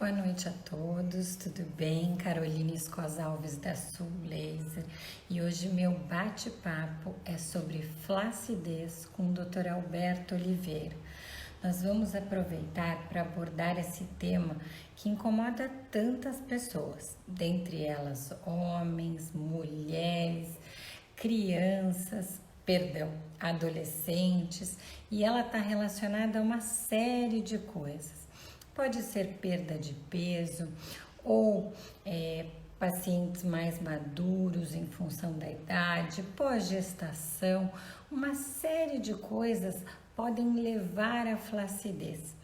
Boa noite a todos, tudo bem? Caroline Escosa Alves da Sul Laser e hoje meu bate-papo é sobre flacidez com o Dr. Alberto Oliveira. Nós vamos aproveitar para abordar esse tema que incomoda tantas pessoas, dentre elas homens, mulheres, crianças, adolescentes, e ela está relacionada a uma série de coisas. Pode ser perda de peso ou pacientes mais maduros em função da idade, pós-gestação, uma série de coisas podem levar à flacidez.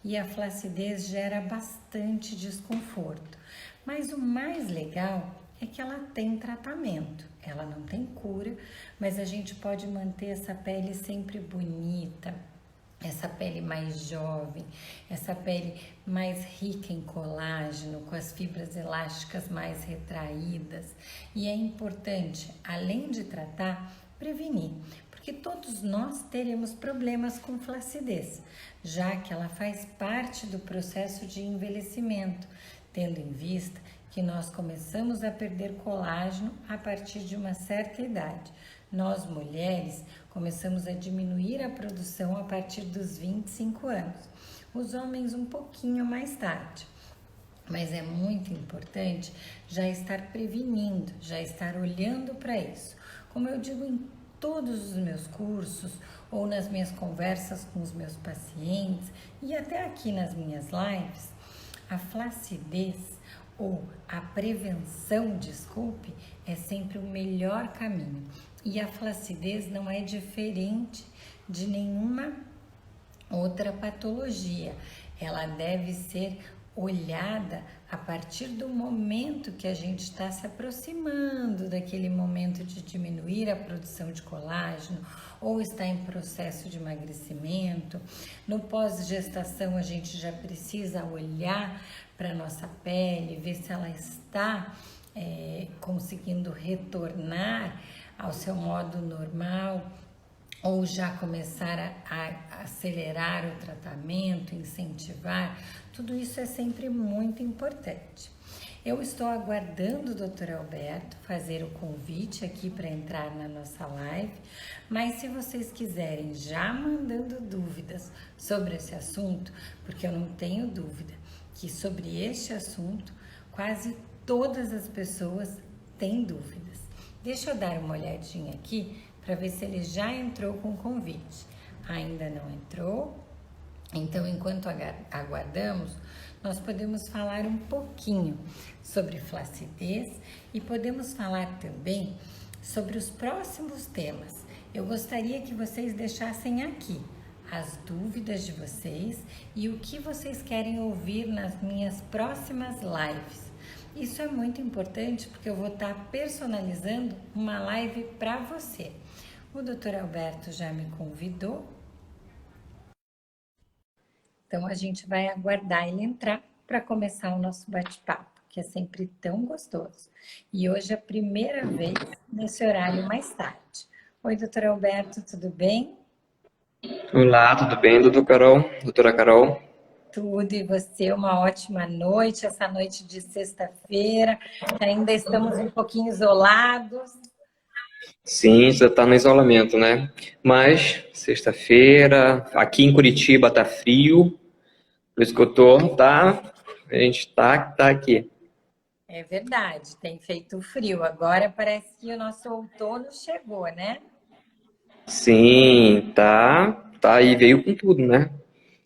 E a flacidez gera bastante desconforto. Mas o mais legal é que ela tem tratamento. Ela não tem cura, mas a gente pode manter essa pele sempre bonita, essa pele mais jovem, essa pele mais rica em colágeno, com as fibras elásticas mais retraídas. E é importante, além de tratar, prevenir, porque todos nós teremos problemas com flacidez, já que ela faz parte do processo de envelhecimento, tendo em vista que nós começamos a perder colágeno a partir de uma certa idade. Nós, mulheres, começamos a diminuir a produção a partir dos 25 anos. Os homens um pouquinho mais tarde. Mas é muito importante já estar prevenindo, já estar olhando para isso. Como eu digo em todos os meus cursos ou nas minhas conversas com os meus pacientes e até aqui nas minhas lives, a flacidez ou a prevenção, desculpe, é sempre o melhor caminho. E a flacidez não é diferente de nenhuma outra patologia. Ela deve ser olhada a partir do momento que a gente está se aproximando daquele momento de diminuir a produção de colágeno ou está em processo de emagrecimento. No pós-gestação a gente já precisa olhar para a nossa pele, ver se ela está conseguindo retornar ao seu modo normal ou já começar a acelerar o tratamento, incentivar. Tudo isso é sempre muito importante. Eu estou aguardando o Dr. Alberto fazer o convite aqui para entrar na nossa live, mas se vocês quiserem já mandando dúvidas sobre esse assunto, porque eu não tenho dúvida que sobre este assunto quase todas as pessoas têm dúvidas. Deixa eu dar uma olhadinha aqui para ver se ele já entrou com o convite. Ainda não entrou? Então, enquanto aguardamos, nós podemos falar um pouquinho sobre flacidez e podemos falar também sobre os próximos temas. Eu gostaria que vocês deixassem aqui as dúvidas de vocês e o que vocês querem ouvir nas minhas próximas lives. Isso é muito importante porque eu vou estar personalizando uma live para você. O Dr. Alberto já me convidou, então a gente vai aguardar ele entrar para começar o nosso bate-papo, que é sempre tão gostoso. E hoje é a primeira vez nesse horário mais tarde. Oi, Dr. Alberto, tudo bem? Olá, tudo bem, doutora Carol? Tudo, e você? Uma ótima noite, essa noite de sexta-feira, que ainda estamos um pouquinho isolados. Sim, você está no isolamento, né? Mas, sexta-feira, aqui em Curitiba tá frio, por isso que eu tô, tá? A gente tá aqui. É verdade, tem feito frio. Agora parece que o nosso outono chegou, né? Sim, tá aí, veio com tudo, né?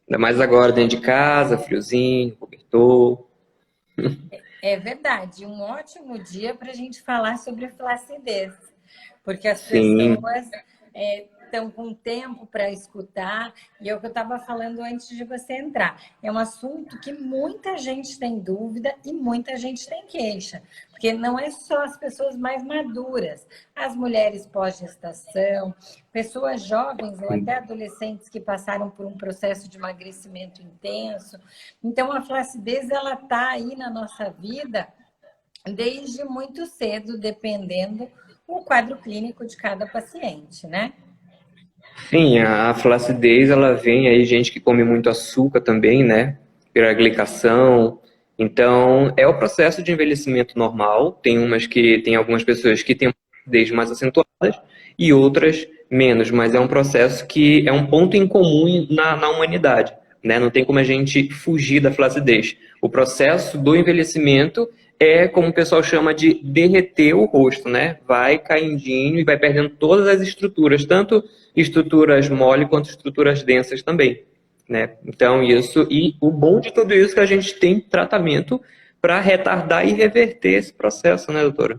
Ainda mais agora dentro de casa, friozinho, cobertor. É verdade, um ótimo dia para a gente falar sobre flacidez, porque as Sim, pessoas estão com tempo para escutar, e é o que eu estava falando antes de você entrar. É um assunto que muita gente tem dúvida e muita gente tem queixa, porque não é só as pessoas mais maduras, as mulheres pós-gestação, pessoas jovens ou até adolescentes que passaram por um processo de emagrecimento intenso. Então, a flacidez, ela está aí na nossa vida desde muito cedo, dependendo o quadro clínico de cada paciente, né? sim, a flacidez, ela vem aí, gente que come muito açúcar também, né? Hiperglicação, Então, é o processo de envelhecimento normal. Tem algumas pessoas que têm uma flacidez mais acentuadas e outras menos, mas é um processo que é um ponto em comum na humanidade, né? Não tem como a gente fugir da flacidez. O processo do envelhecimento é, como o pessoal chama de derreter o rosto, né? Vai caindinho e vai perdendo todas as estruturas, tanto estruturas mole quanto estruturas densas também, né? Então, e o bom de tudo isso é que a gente tem tratamento para retardar e reverter esse processo, né, doutora?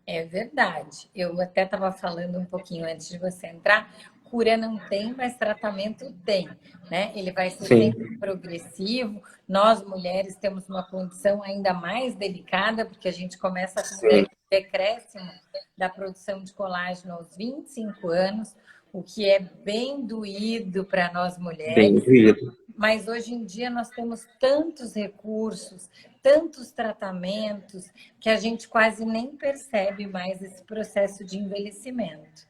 É verdade. Eu até estava falando um pouquinho antes de você entrar. Cura não tem, mas tratamento tem, né? Ele vai ser sempre Sim, progressivo. Nós, mulheres, temos uma condição ainda mais delicada, porque a gente começa com sim, um decréscimo da produção de colágeno aos 25 anos, o que é bem doído para nós bem mulheres. doído. Mas hoje em dia nós temos tantos recursos, tantos tratamentos, que a gente quase nem percebe mais esse processo de envelhecimento.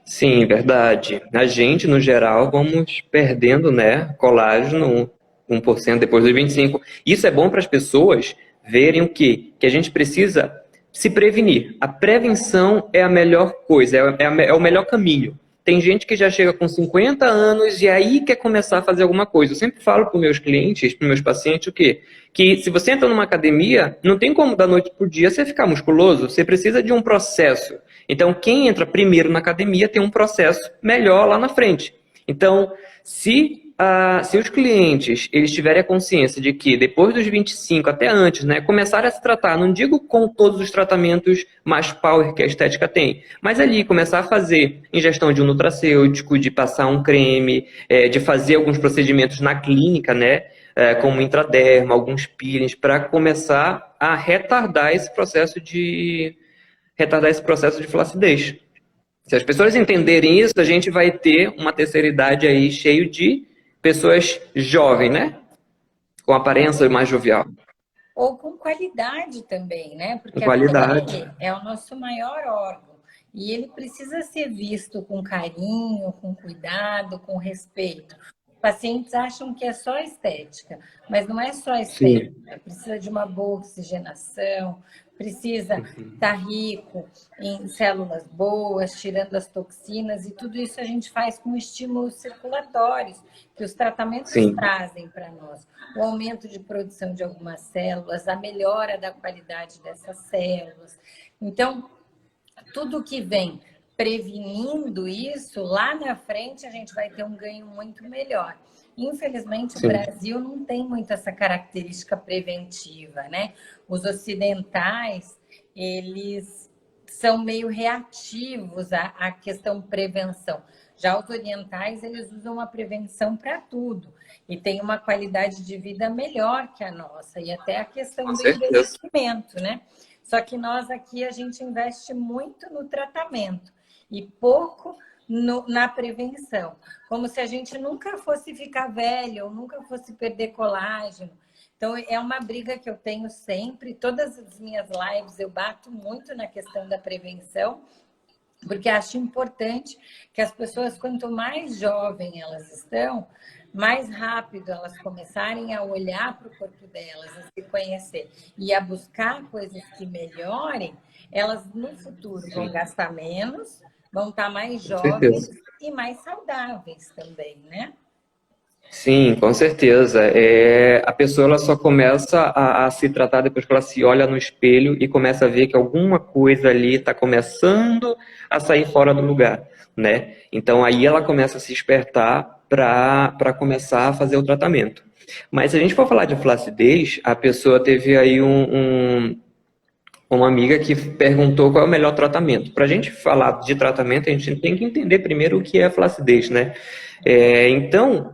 Sim, verdade. A gente, no geral, vamos perdendo, né, colágeno 1% depois dos 25. Isso é bom para as pessoas verem o quê? Que a gente precisa se prevenir. A prevenção é a melhor coisa, é o melhor caminho. Tem gente que já chega com 50 anos e aí quer começar a fazer alguma coisa. Eu sempre falo para os meus clientes, para os meus pacientes, o quê? Que se você entra numa academia, não tem como da noite para o dia você ficar musculoso, você precisa de um processo. Então, quem entra primeiro na academia tem um processo melhor lá na frente. Então, se os clientes eles tiverem a consciência de que depois dos 25, até antes, né, começarem a se tratar, não digo com todos os tratamentos mais power que a estética tem, mas ali começar a fazer ingestão de um nutracêutico, de passar um creme, de fazer alguns procedimentos na clínica, né, como intraderma, alguns peelings, para começar a retardar esse processo de flacidez. Se as pessoas entenderem isso, a gente vai ter uma terceira idade aí cheio de pessoas jovens, né? Com aparência mais jovial. Ou com qualidade também, né? Com Porque a qualidade. pele é o nosso maior órgão e ele precisa ser visto com carinho, com cuidado, com respeito. Pacientes acham que é só estética, mas não é só estética. Sim. Precisa de uma boa oxigenação, precisa estar rico em células boas, tirando as toxinas, e tudo isso a gente faz com estímulos circulatórios, que os tratamentos Sim. trazem para nós. O aumento de produção de algumas células, a melhora da qualidade dessas células. Então, tudo que vem prevenindo isso, lá na frente a gente vai ter um ganho muito melhor. Infelizmente, o Sim. Brasil não tem muito essa característica preventiva, né? Os ocidentais, eles são meio reativos à questão prevenção. Já os orientais, eles usam a prevenção para tudo e tem uma qualidade de vida melhor que a nossa e até a questão Com do certeza. envelhecimento, né? Só que nós aqui, a gente investe muito no tratamento e pouco na prevenção. Como se a gente nunca fosse ficar velho ou nunca fosse perder colágeno. Então, é uma briga que eu tenho sempre. Todas as minhas lives eu bato muito na questão da prevenção, porque acho importante que as pessoas, quanto mais jovem elas estão, mais rápido elas começarem a olhar para o corpo delas, a se conhecer e a buscar coisas que melhorem, elas no futuro vão gastar menos, vão estar mais Com jovens certeza. e mais saudáveis também, né? Sim, com certeza. A pessoa ela só começa a se tratar depois que ela se olha no espelho e começa a ver que alguma coisa ali está começando a sair fora do lugar, né? Então aí ela começa a se despertar para começar a fazer o tratamento. Mas se a gente for falar de flacidez, a pessoa teve aí uma amiga que perguntou qual é o melhor tratamento. Para a gente falar de tratamento, a gente tem que entender primeiro o que é flacidez, né? Então,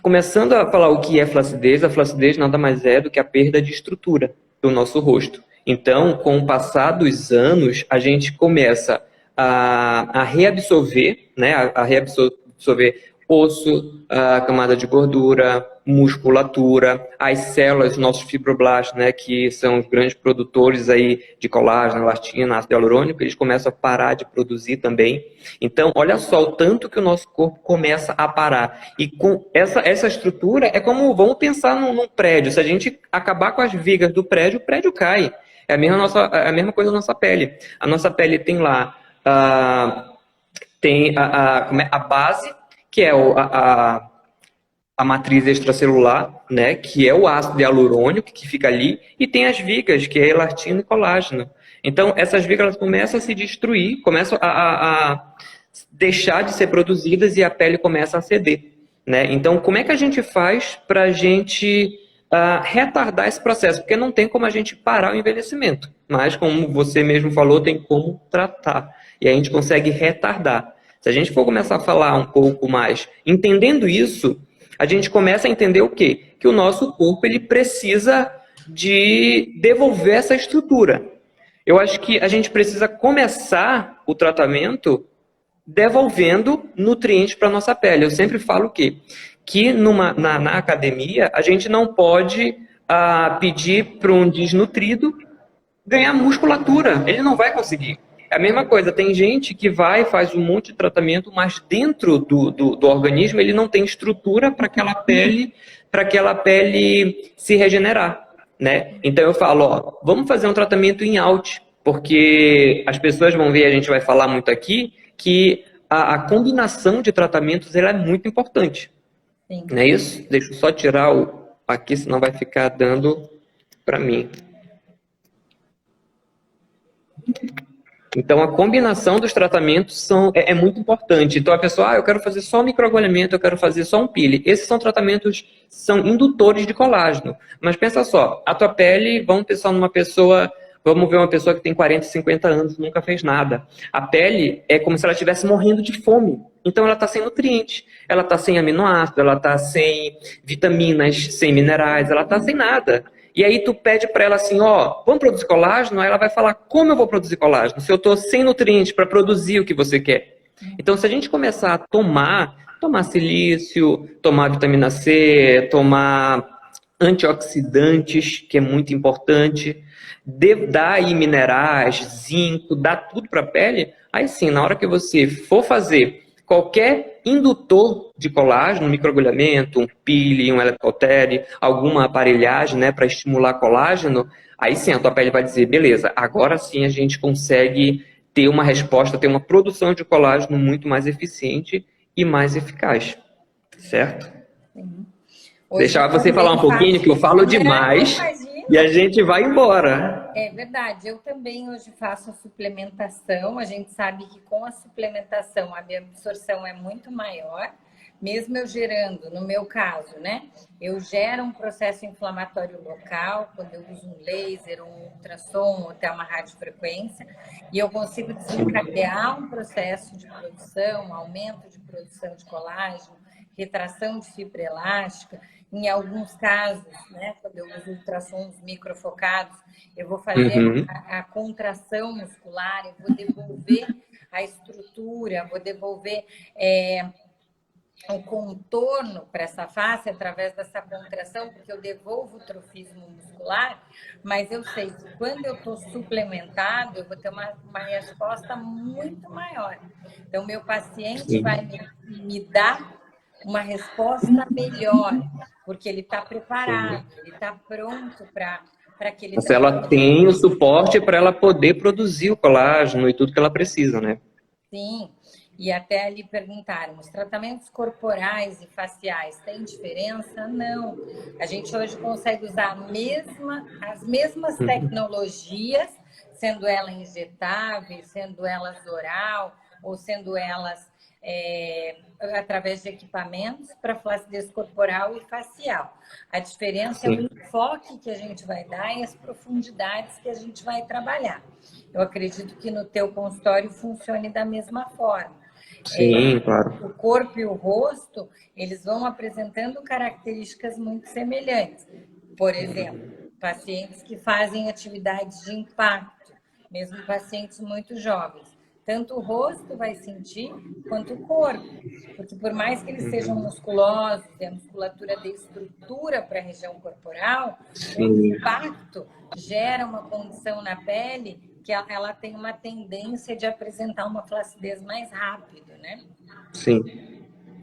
começando a falar o que é flacidez, a flacidez nada mais é do que a perda de estrutura do nosso rosto. Então, com o passar dos anos, a gente começa a reabsorver, né, a reabsorver osso, a camada de gordura, musculatura, as células, os nossos fibroblastos, né, que são os grandes produtores aí de colágeno, elastina, ácido hialurônico, eles começam a parar de produzir também. Então, olha só o tanto que o nosso corpo começa a parar. E com essa estrutura, é como, vamos pensar num prédio, se a gente acabar com as vigas do prédio, o prédio cai. É a mesma coisa na nossa pele. A nossa pele tem lá tem a base, que é a matriz extracelular, né, que é o ácido hialurônico que fica ali, e tem as vigas, que é elastina e colágeno. Então, essas vigas elas começam a se destruir, começam a deixar de ser produzidas e a pele começa a ceder. Né? Então, como é que a gente faz para a gente retardar esse processo? Porque não tem como a gente parar o envelhecimento, mas, como você mesmo falou, tem como tratar. E a gente consegue retardar. Se a gente for começar a falar um pouco mais, entendendo isso, a gente começa a entender o quê? Que o nosso corpo ele precisa de devolver essa estrutura. Eu acho que a gente precisa começar o tratamento devolvendo nutrientes para a nossa pele. Eu sempre falo o quê? Que na academia a gente não pode pedir para um desnutrido ganhar musculatura. Ele não vai conseguir. É a mesma coisa, tem gente que vai, faz um monte de tratamento, mas dentro do organismo ele não tem estrutura para aquela pele se regenerar, né? Então eu falo, ó, vamos fazer um tratamento em out, porque as pessoas vão ver, a gente vai falar muito aqui, que a combinação de tratamentos ela é muito importante. Sim. Não é isso? Deixa eu só tirar aqui, senão vai ficar dando para mim. Então, a combinação dos tratamentos é muito importante. Então, a pessoa, eu quero fazer só microagulhamento, eu quero fazer só um pile. Esses são tratamentos, são indutores de colágeno. Mas pensa só, a tua pele, vamos pensar numa pessoa, vamos ver uma pessoa que tem 40, 50 anos, nunca fez nada. A pele é como se ela estivesse morrendo de fome. Então, ela está sem nutrientes, ela está sem aminoácidos, ela está sem vitaminas, sem minerais, ela está sem nada. E aí tu pede para ela assim, ó, vamos produzir colágeno? Aí ela vai falar, como eu vou produzir colágeno? Se eu estou sem nutrientes para produzir o que você quer. Então, se a gente começar a tomar silício, tomar vitamina C, tomar antioxidantes, que é muito importante, dar aí minerais, zinco, dar tudo para a pele, aí sim, na hora que você for fazer qualquer indutor de colágeno, um microagulhamento, um peeling, um eletrocautere, alguma aparelhagem, né, para estimular colágeno, aí sim a tua pele vai dizer, beleza, agora sim a gente consegue ter uma resposta, ter uma produção de colágeno muito mais eficiente e mais eficaz, certo? Sim. Deixar você falar um pouquinho, que eu falo demais, e a gente vai embora. É verdade, eu também hoje faço a suplementação, a gente sabe que com a suplementação a minha absorção é muito maior, mesmo eu gerando, no meu caso, né? Eu gero um processo inflamatório local, quando eu uso um laser, um ultrassom, ou até uma radiofrequência, e eu consigo desencadear um processo de produção, aumento de produção de colágeno, retração de fibra elástica. Em alguns casos, né, quando eu uso ultrassons microfocados, eu vou fazer a contração muscular, eu vou devolver a estrutura, vou devolver o contorno para essa face através dessa contração, porque eu devolvo o trofismo muscular, mas eu sei que quando eu estou suplementado, eu vou ter uma resposta muito maior. Então, meu paciente vai me dar uma resposta melhor, porque ele está preparado, ele está pronto para aquele... Se ela tem o suporte para ela poder produzir o colágeno e tudo que ela precisa, né? Sim, e até ali perguntaram, os tratamentos corporais e faciais têm diferença? Não. A gente hoje consegue usar as mesmas tecnologias, sendo elas injetáveis, sendo elas oral, ou sendo elas através de equipamentos para flacidez corporal e facial. A diferença é o enfoque que a gente vai dar e as profundidades que a gente vai trabalhar. Eu acredito que no teu consultório funcione da mesma forma. Sim, claro. O corpo e o rosto, eles vão apresentando características muito semelhantes. Por exemplo, pacientes que fazem atividades de impacto, mesmo pacientes muito jovens, Tanto o rosto vai sentir, quanto o corpo. Porque por mais que eles sejam musculosos e a musculatura dê estrutura para a região corporal, o Sim, impacto gera uma condição na pele que ela tem uma tendência de apresentar uma flacidez mais rápido, né? sim.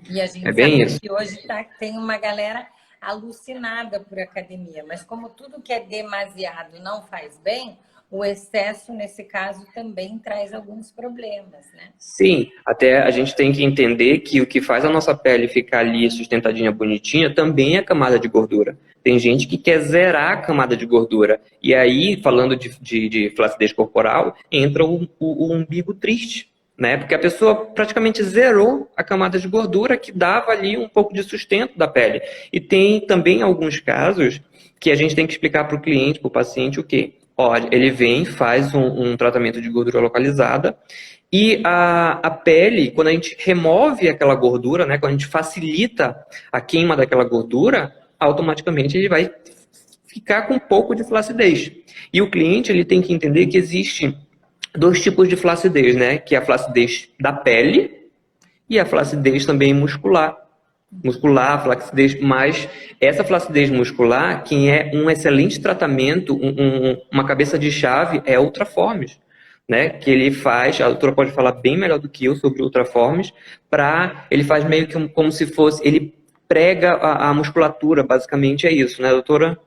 E a É gente bem sabe isso. que hoje tem uma galera alucinada por academia, mas como tudo que é demasiado não faz bem, o excesso, nesse caso, também traz alguns problemas, né? Sim, até a gente tem que entender que o que faz a nossa pele ficar ali sustentadinha, bonitinha, também é a camada de gordura. Tem gente que quer zerar a camada de gordura. E aí, falando de flacidez corporal, entra o umbigo triste, né? Porque a pessoa praticamente zerou a camada de gordura que dava ali um pouco de sustento da pele. E tem também alguns casos que a gente tem que explicar para o cliente, para o paciente, o quê? Olha, ele vem, faz um tratamento de gordura localizada, e a pele, quando a gente remove aquela gordura, né, quando a gente facilita a queima daquela gordura, automaticamente ele vai ficar com um pouco de flacidez. E o cliente ele tem que entender que existe dois tipos de flacidez, né, que é a flacidez da pele e a flacidez também muscular. Muscular, flacidez, mas essa flacidez muscular, quem é um excelente tratamento, uma cabeça de chave, é Ultraforms, né? Que ele faz, a doutora pode falar bem melhor do que eu sobre Ultraforms, ele faz meio que como se fosse, ele prega a musculatura, basicamente é isso, né, doutora?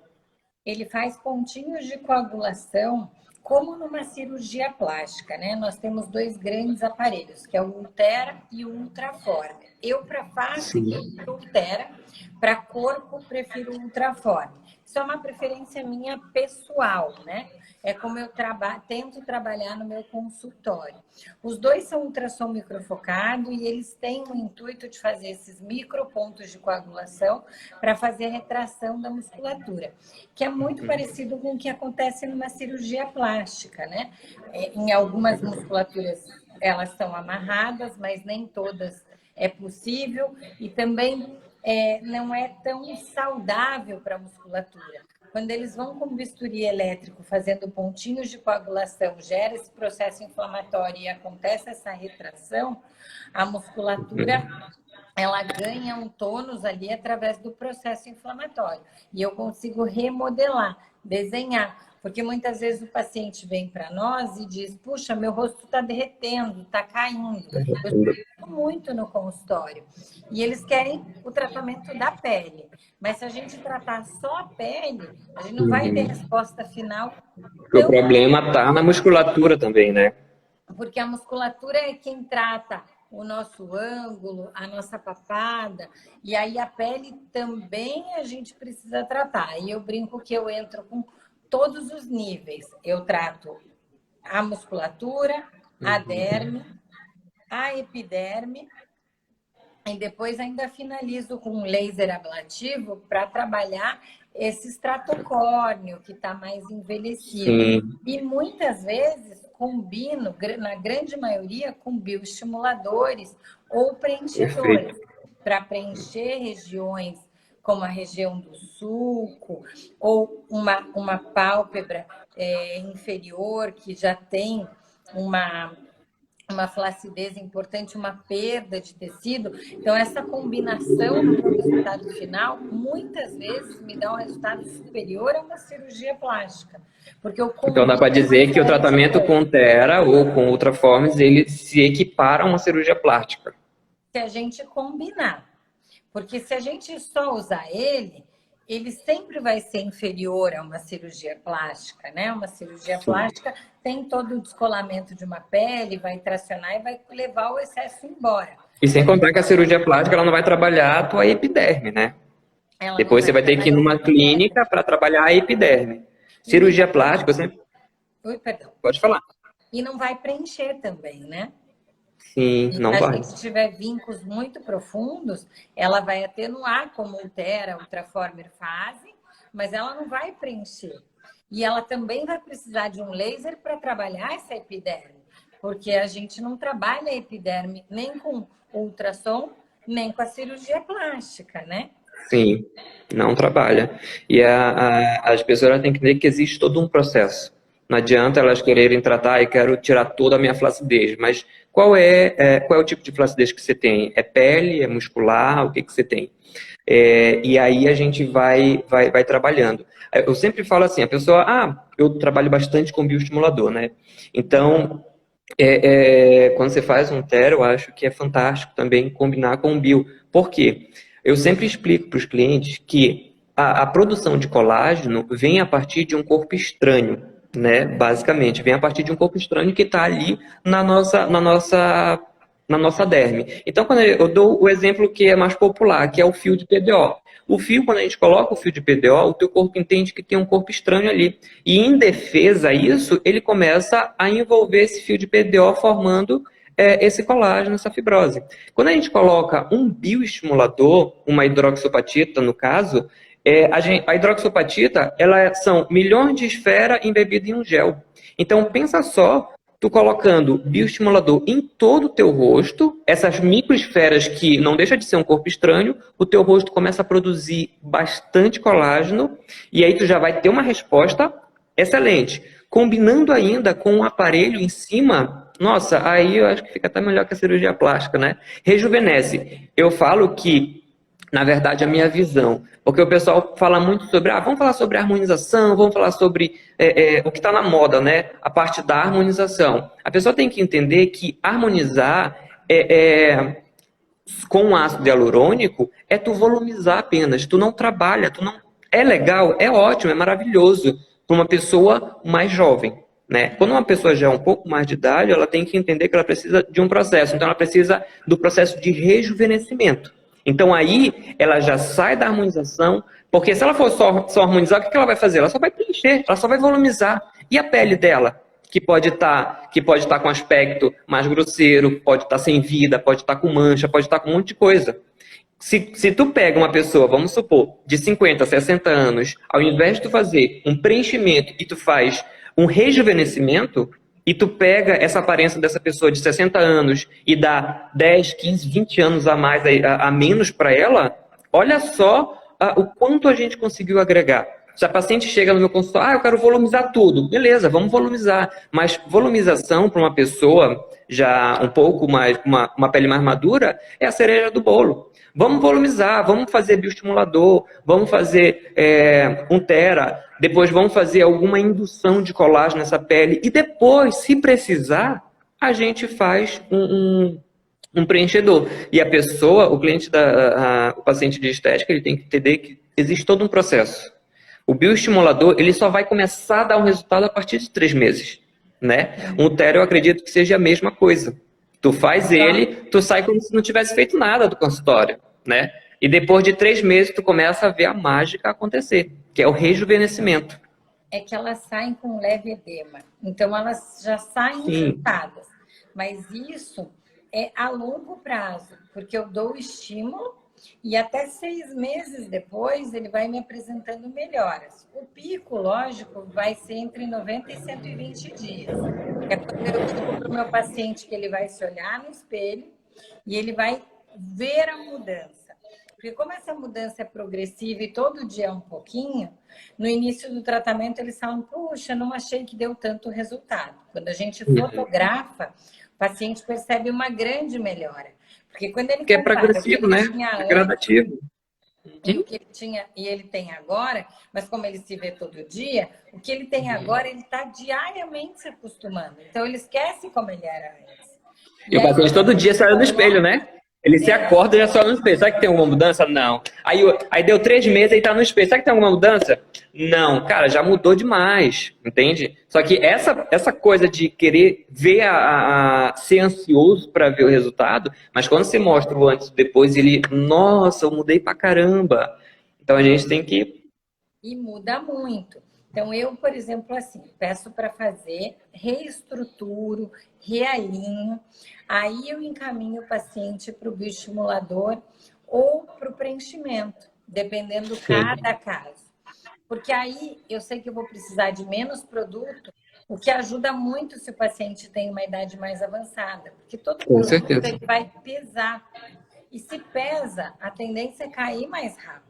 Ele faz pontinhos de coagulação, como numa cirurgia plástica, né? Nós temos dois grandes aparelhos, que é o Ultera e o Ultraform. Eu, para face, Sim. prefiro o Ultera, para corpo, prefiro o Ultraform. Isso é uma preferência minha pessoal, né? É como eu tento trabalhar no meu consultório. Os dois são ultrassom microfocado e eles têm o intuito de fazer esses micropontos de coagulação para fazer a retração da musculatura, que é muito parecido com o que acontece numa cirurgia plástica, né? Em algumas musculaturas elas são amarradas, mas nem todas é possível e também não é tão saudável para a musculatura. Quando eles vão com bisturi elétrico fazendo pontinhos de coagulação, gera esse processo inflamatório e acontece essa retração, a musculatura ela ganha um tônus ali através do processo inflamatório. E eu consigo remodelar, desenhar. Porque muitas vezes o paciente vem para nós e diz, puxa, meu rosto está derretendo, está caindo. Eu estou muito no consultório. E eles querem o tratamento da pele. Mas se a gente tratar só a pele, a gente não vai ter resposta final O tão... problema está na musculatura também, né? Porque a musculatura é quem trata o nosso ângulo, a nossa papada, e aí a pele também a gente precisa tratar. E eu brinco que eu entro com todos os níveis. Eu trato a musculatura, a derme, a epiderme, e depois ainda finalizo com um laser ablativo para trabalhar esse estratocórneo que está mais envelhecido. Sim. E muitas vezes combino, na grande maioria, com bioestimuladores ou preenchedores, para preencher regiões como a região do sulco, ou uma pálpebra inferior que já tem uma flacidez importante, uma perda de tecido. Então, essa combinação no resultado final, muitas vezes, me dá um resultado superior a uma cirurgia plástica. Porque eu Então dá para dizer que o tratamento com coisa. Tera ou com Ultraforms, ele se equipara a uma cirurgia plástica. Se a gente combinar. Porque se a gente só usar ele sempre vai ser inferior a uma cirurgia plástica, né? Uma cirurgia plástica tem todo o descolamento de uma pele, vai tracionar e vai levar o excesso embora. E sem contar que a cirurgia plástica ela não vai trabalhar a tua epiderme, né? Depois você vai ter que ir numa clínica para trabalhar a epiderme. Cirurgia plástica, você... Oi, perdão. Pode falar. E não vai preencher também, né? Sim, não vai. Se a gente tiver vincos muito profundos, ela vai atenuar, como o Ultera, Ultraformer fazem, mas ela não vai preencher. E ela também vai precisar de um laser para trabalhar essa epiderme, porque a gente não trabalha a epiderme nem com ultrassom, nem com a cirurgia plástica, né? Sim, não trabalha. E as pessoas têm que entender que existe todo um processo. Não adianta elas quererem tratar, eu quero tirar toda a minha flacidez, mas qual é o tipo de flacidez que você tem? É pele, é muscular, o que que você tem? E aí a gente vai trabalhando. Eu sempre falo assim, a pessoa, eu trabalho bastante com bioestimulador, né? Então, quando você faz um tero, eu acho que é fantástico também combinar com o bio. Por quê? Eu sempre explico para os clientes que a produção de colágeno vem a partir de um corpo estranho, né? Basicamente, vem a partir de um corpo estranho que está ali na nossa derme. Então, quando eu dou o exemplo que é mais popular, que é o fio de PDO. O fio, quando a gente coloca o fio de PDO, o teu corpo entende que tem um corpo estranho ali. E em defesa a isso, ele começa a envolver esse fio de PDO formando esse colágeno, essa fibrose. Quando a gente coloca um bioestimulador, uma hidroxapatita no caso, a hidroxapatita, são milhões de esferas embebidas em um gel. Então, pensa só, tu colocando bioestimulador em todo o teu rosto, essas microesferas que não deixa de ser um corpo estranho, o teu rosto começa a produzir bastante colágeno, e aí tu já vai ter uma resposta excelente. Combinando ainda com um aparelho em cima, nossa, aí eu acho que fica até melhor que a cirurgia plástica, né? Rejuvenesce. Eu falo que, na verdade, a minha visão, porque o pessoal fala muito sobre, vamos falar sobre harmonização, vamos falar sobre o que está na moda, né? A parte da harmonização. A pessoa tem que entender que harmonizar com ácido hialurônico é tu volumizar apenas, tu não trabalha, tu não... É legal, é ótimo, é maravilhoso para uma pessoa mais jovem, né? Quando uma pessoa já é um pouco mais de idade, ela tem que entender que ela precisa de um processo, então ela precisa do processo de rejuvenescimento. Então aí ela já sai da harmonização, porque se ela for só harmonizar, o que ela vai fazer? Ela só vai preencher, ela só vai volumizar. E a pele dela? Que pode estar com aspecto mais grosseiro, pode estar sem vida, pode estar com mancha, pode estar com um monte de coisa. Se tu pega uma pessoa, vamos supor, de 50, 60 anos, ao invés de tu fazer um preenchimento e tu faz um rejuvenescimento, e tu pega essa aparência dessa pessoa de 60 anos e dá 10, 15, 20 anos a mais, a menos para ela, olha só o quanto a gente conseguiu agregar. Se a paciente chega no meu consultório, eu quero volumizar tudo. Beleza, vamos volumizar. Mas volumização para uma pessoa já um pouco mais, uma pele mais madura, é a cereja do bolo. Vamos volumizar, vamos fazer bioestimulador, vamos fazer um tera, depois vamos fazer alguma indução de colágeno nessa pele e depois, se precisar, a gente faz um preenchedor. E a pessoa, o cliente, o paciente de estética, ele tem que entender que existe todo um processo. O bioestimulador, ele só vai começar a dar um resultado a partir de 3 meses, né? Um tera, eu acredito que seja a mesma coisa. Tu faz ele, tu sai como se não tivesse feito nada do consultório, né? E depois de 3 meses, tu começa a ver a mágica acontecer, que é o rejuvenescimento. É que elas saem com leve edema. Então, elas já saem injetadas. Mas isso é a longo prazo, porque eu dou o estímulo e até 6 meses depois ele vai me apresentando melhoras. O pico, lógico, vai ser entre 90 e 120 dias. É quando eu digo para o meu paciente que ele vai se olhar no espelho e ele vai ver a mudança. Porque como essa mudança é progressiva e todo dia é um pouquinho, no início do tratamento eles falam, puxa, não achei que deu tanto resultado. Quando a gente fotografa, o paciente percebe uma grande melhora. Porque quando ele é progressivo, né? É gradativo. E o que ele tinha e ele tem agora, mas como ele se vê todo dia, o que ele tem agora, ele está diariamente se acostumando. Então ele esquece como ele era antes. E o paciente todo dia se olha no espelho, né? Ele se acorda e já se olha no espelho. Será que tem alguma mudança? Não. Aí deu 3 meses e tá no espelho. Será que tem alguma mudança? Não. Cara, já mudou demais. Entende? Só que essa coisa de querer ver, ser ansioso para ver o resultado, mas quando você mostra o antes e depois, ele, nossa, eu mudei pra caramba. Então a gente tem que... E muda muito. Então, eu, por exemplo, assim, peço para fazer, reestruturo, realinho, aí eu encaminho o paciente para o bioestimulador ou para o preenchimento, dependendo de cada caso. Porque aí eu sei que eu vou precisar de menos produto, o que ajuda muito se o paciente tem uma idade mais avançada, porque todo produto ele vai pesar. E se pesa, a tendência é cair mais rápido.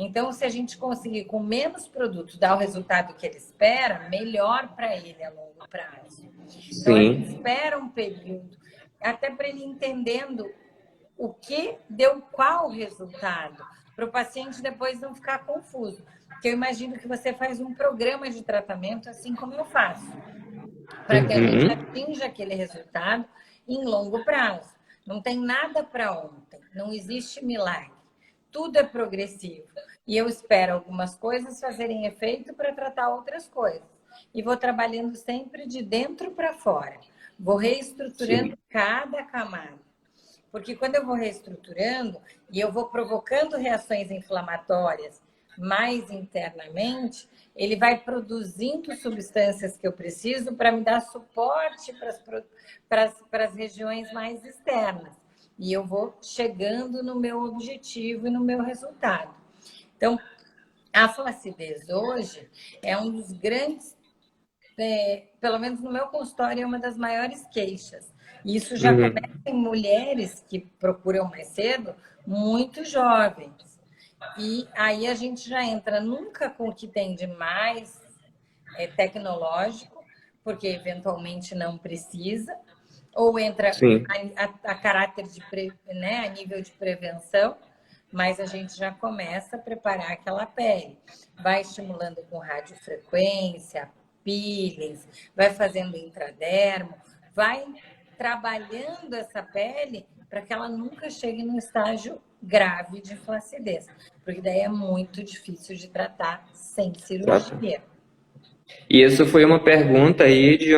Então, se a gente conseguir com menos produto dar o resultado que ele espera, melhor para ele a longo prazo. Então, a gente espera um período, até para ele entendendo o que deu qual resultado, para o paciente depois não ficar confuso. Porque eu imagino que você faz um programa de tratamento assim como eu faço, para que a gente atinja aquele resultado em longo prazo. Não tem nada para ontem, não existe milagre. Tudo é progressivo. E eu espero algumas coisas fazerem efeito para tratar outras coisas. E vou trabalhando sempre de dentro para fora. Vou reestruturando cada camada. Porque quando eu vou reestruturando e eu vou provocando reações inflamatórias mais internamente, ele vai produzindo substâncias que eu preciso para me dar suporte para as regiões mais externas. E eu vou chegando no meu objetivo e no meu resultado. Então, a flacidez hoje é um dos grandes, pelo menos no meu consultório, é uma das maiores queixas. E isso já começa em mulheres que procuram mais cedo, muito jovens. E aí a gente já entra nunca com o que tem de mais tecnológico, porque eventualmente não precisa, ou entra a caráter de, né, a nível de prevenção, mas a gente já começa a preparar aquela pele. Vai estimulando com radiofrequência, peelings, vai fazendo intradermo, vai trabalhando essa pele para que ela nunca chegue no estágio grave de flacidez, porque daí é muito difícil de tratar sem cirurgia. E isso foi uma pergunta aí de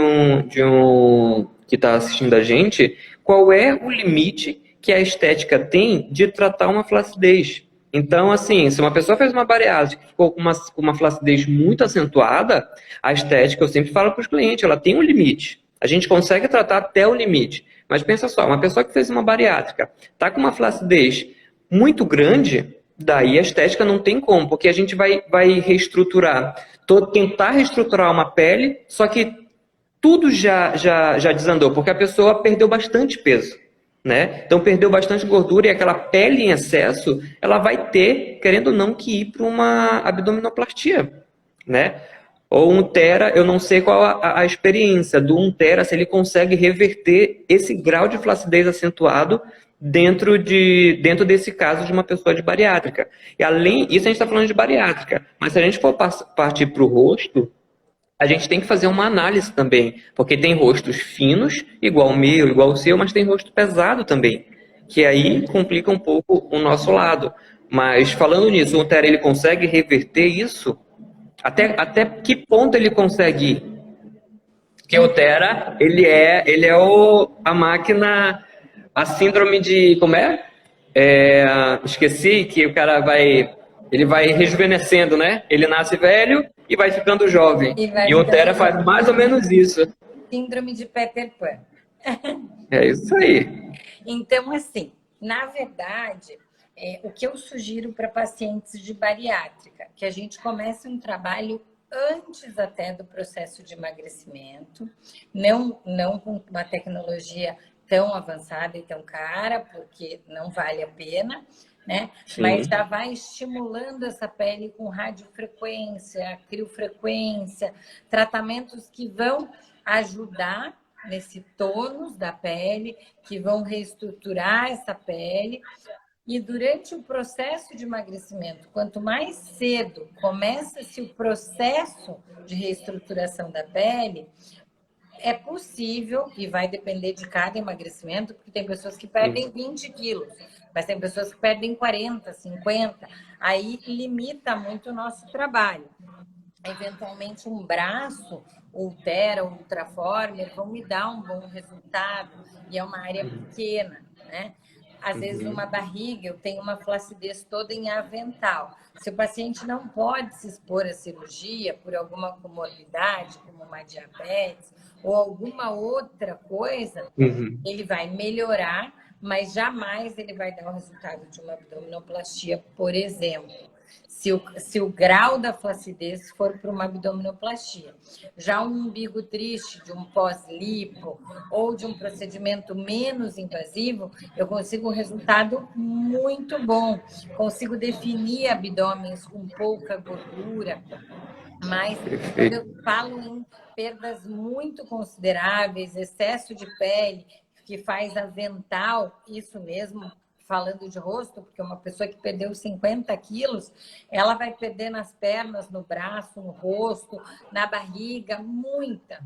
um que está assistindo a gente. Qual é o limite que a estética tem de tratar uma flacidez? Então, assim, se uma pessoa fez uma bariátrica que ficou com uma flacidez muito acentuada, a estética, eu sempre falo para os clientes, ela tem um limite. A gente consegue tratar até o limite. Mas pensa só, uma pessoa que fez uma bariátrica está com uma flacidez muito grande, daí a estética não tem como, porque a gente vai reestruturar, tentar reestruturar uma pele, só que tudo já desandou, porque a pessoa perdeu bastante peso, né? Então perdeu bastante gordura e aquela pele em excesso, ela vai ter, querendo ou não, que ir para uma abdominoplastia, né? Ou um tera, eu não sei qual a experiência do um tera, se ele consegue reverter esse grau de flacidez acentuado dentro desse caso de uma pessoa de bariátrica. E além, isso a gente está falando de bariátrica, mas se a gente for partir para o rosto, a gente tem que fazer uma análise também, porque tem rostos finos, igual o meu, igual o seu, mas tem rosto pesado também, que aí complica um pouco o nosso lado. Mas falando nisso, o Tera, ele consegue reverter isso? Até que ponto ele consegue ir? Porque o Tera, ele é a máquina, a síndrome de, como é? Esqueci que o cara ele vai rejuvenescendo, né? Ele nasce velho e vai ficando jovem. E o Tera faz mais ou menos isso. Síndrome de Peter Pan. É isso aí. Então, assim, na verdade, o que eu sugiro para pacientes de bariátrica, que a gente comece um trabalho antes até do processo de emagrecimento, não com uma tecnologia tão avançada e tão cara, porque não vale a pena, né? Sim. Mas já vai estimulando essa pele com radiofrequência, criofrequência, tratamentos que vão ajudar nesse tônus da pele, que vão reestruturar essa pele. E durante o processo de emagrecimento, quanto mais cedo começa-se o processo de reestruturação da pele, é possível, e vai depender de cada emagrecimento, porque tem pessoas que perdem 20 quilos, mas tem pessoas que perdem 40, 50, aí limita muito o nosso trabalho. Eventualmente, um braço, Ultera, Ultraformer, vão me dar um bom resultado, e é uma área pequena, né? Às vezes, uma barriga, eu tenho uma flacidez toda em avental. Se o paciente não pode se expor à cirurgia por alguma comorbidade, como uma diabetes, ou alguma outra coisa, ele vai melhorar, mas jamais ele vai dar o resultado de uma abdominoplastia, por exemplo. se o grau da flacidez for para uma abdominoplastia. Já um umbigo triste de um pós-lipo ou de um procedimento menos invasivo, eu consigo um resultado muito bom. Consigo definir abdômenes com pouca gordura, mas quando eu falo em perdas muito consideráveis, excesso de pele, que faz avental, isso mesmo, falando de rosto, porque uma pessoa que perdeu 50 quilos, ela vai perder nas pernas, no braço, no rosto, na barriga, muita.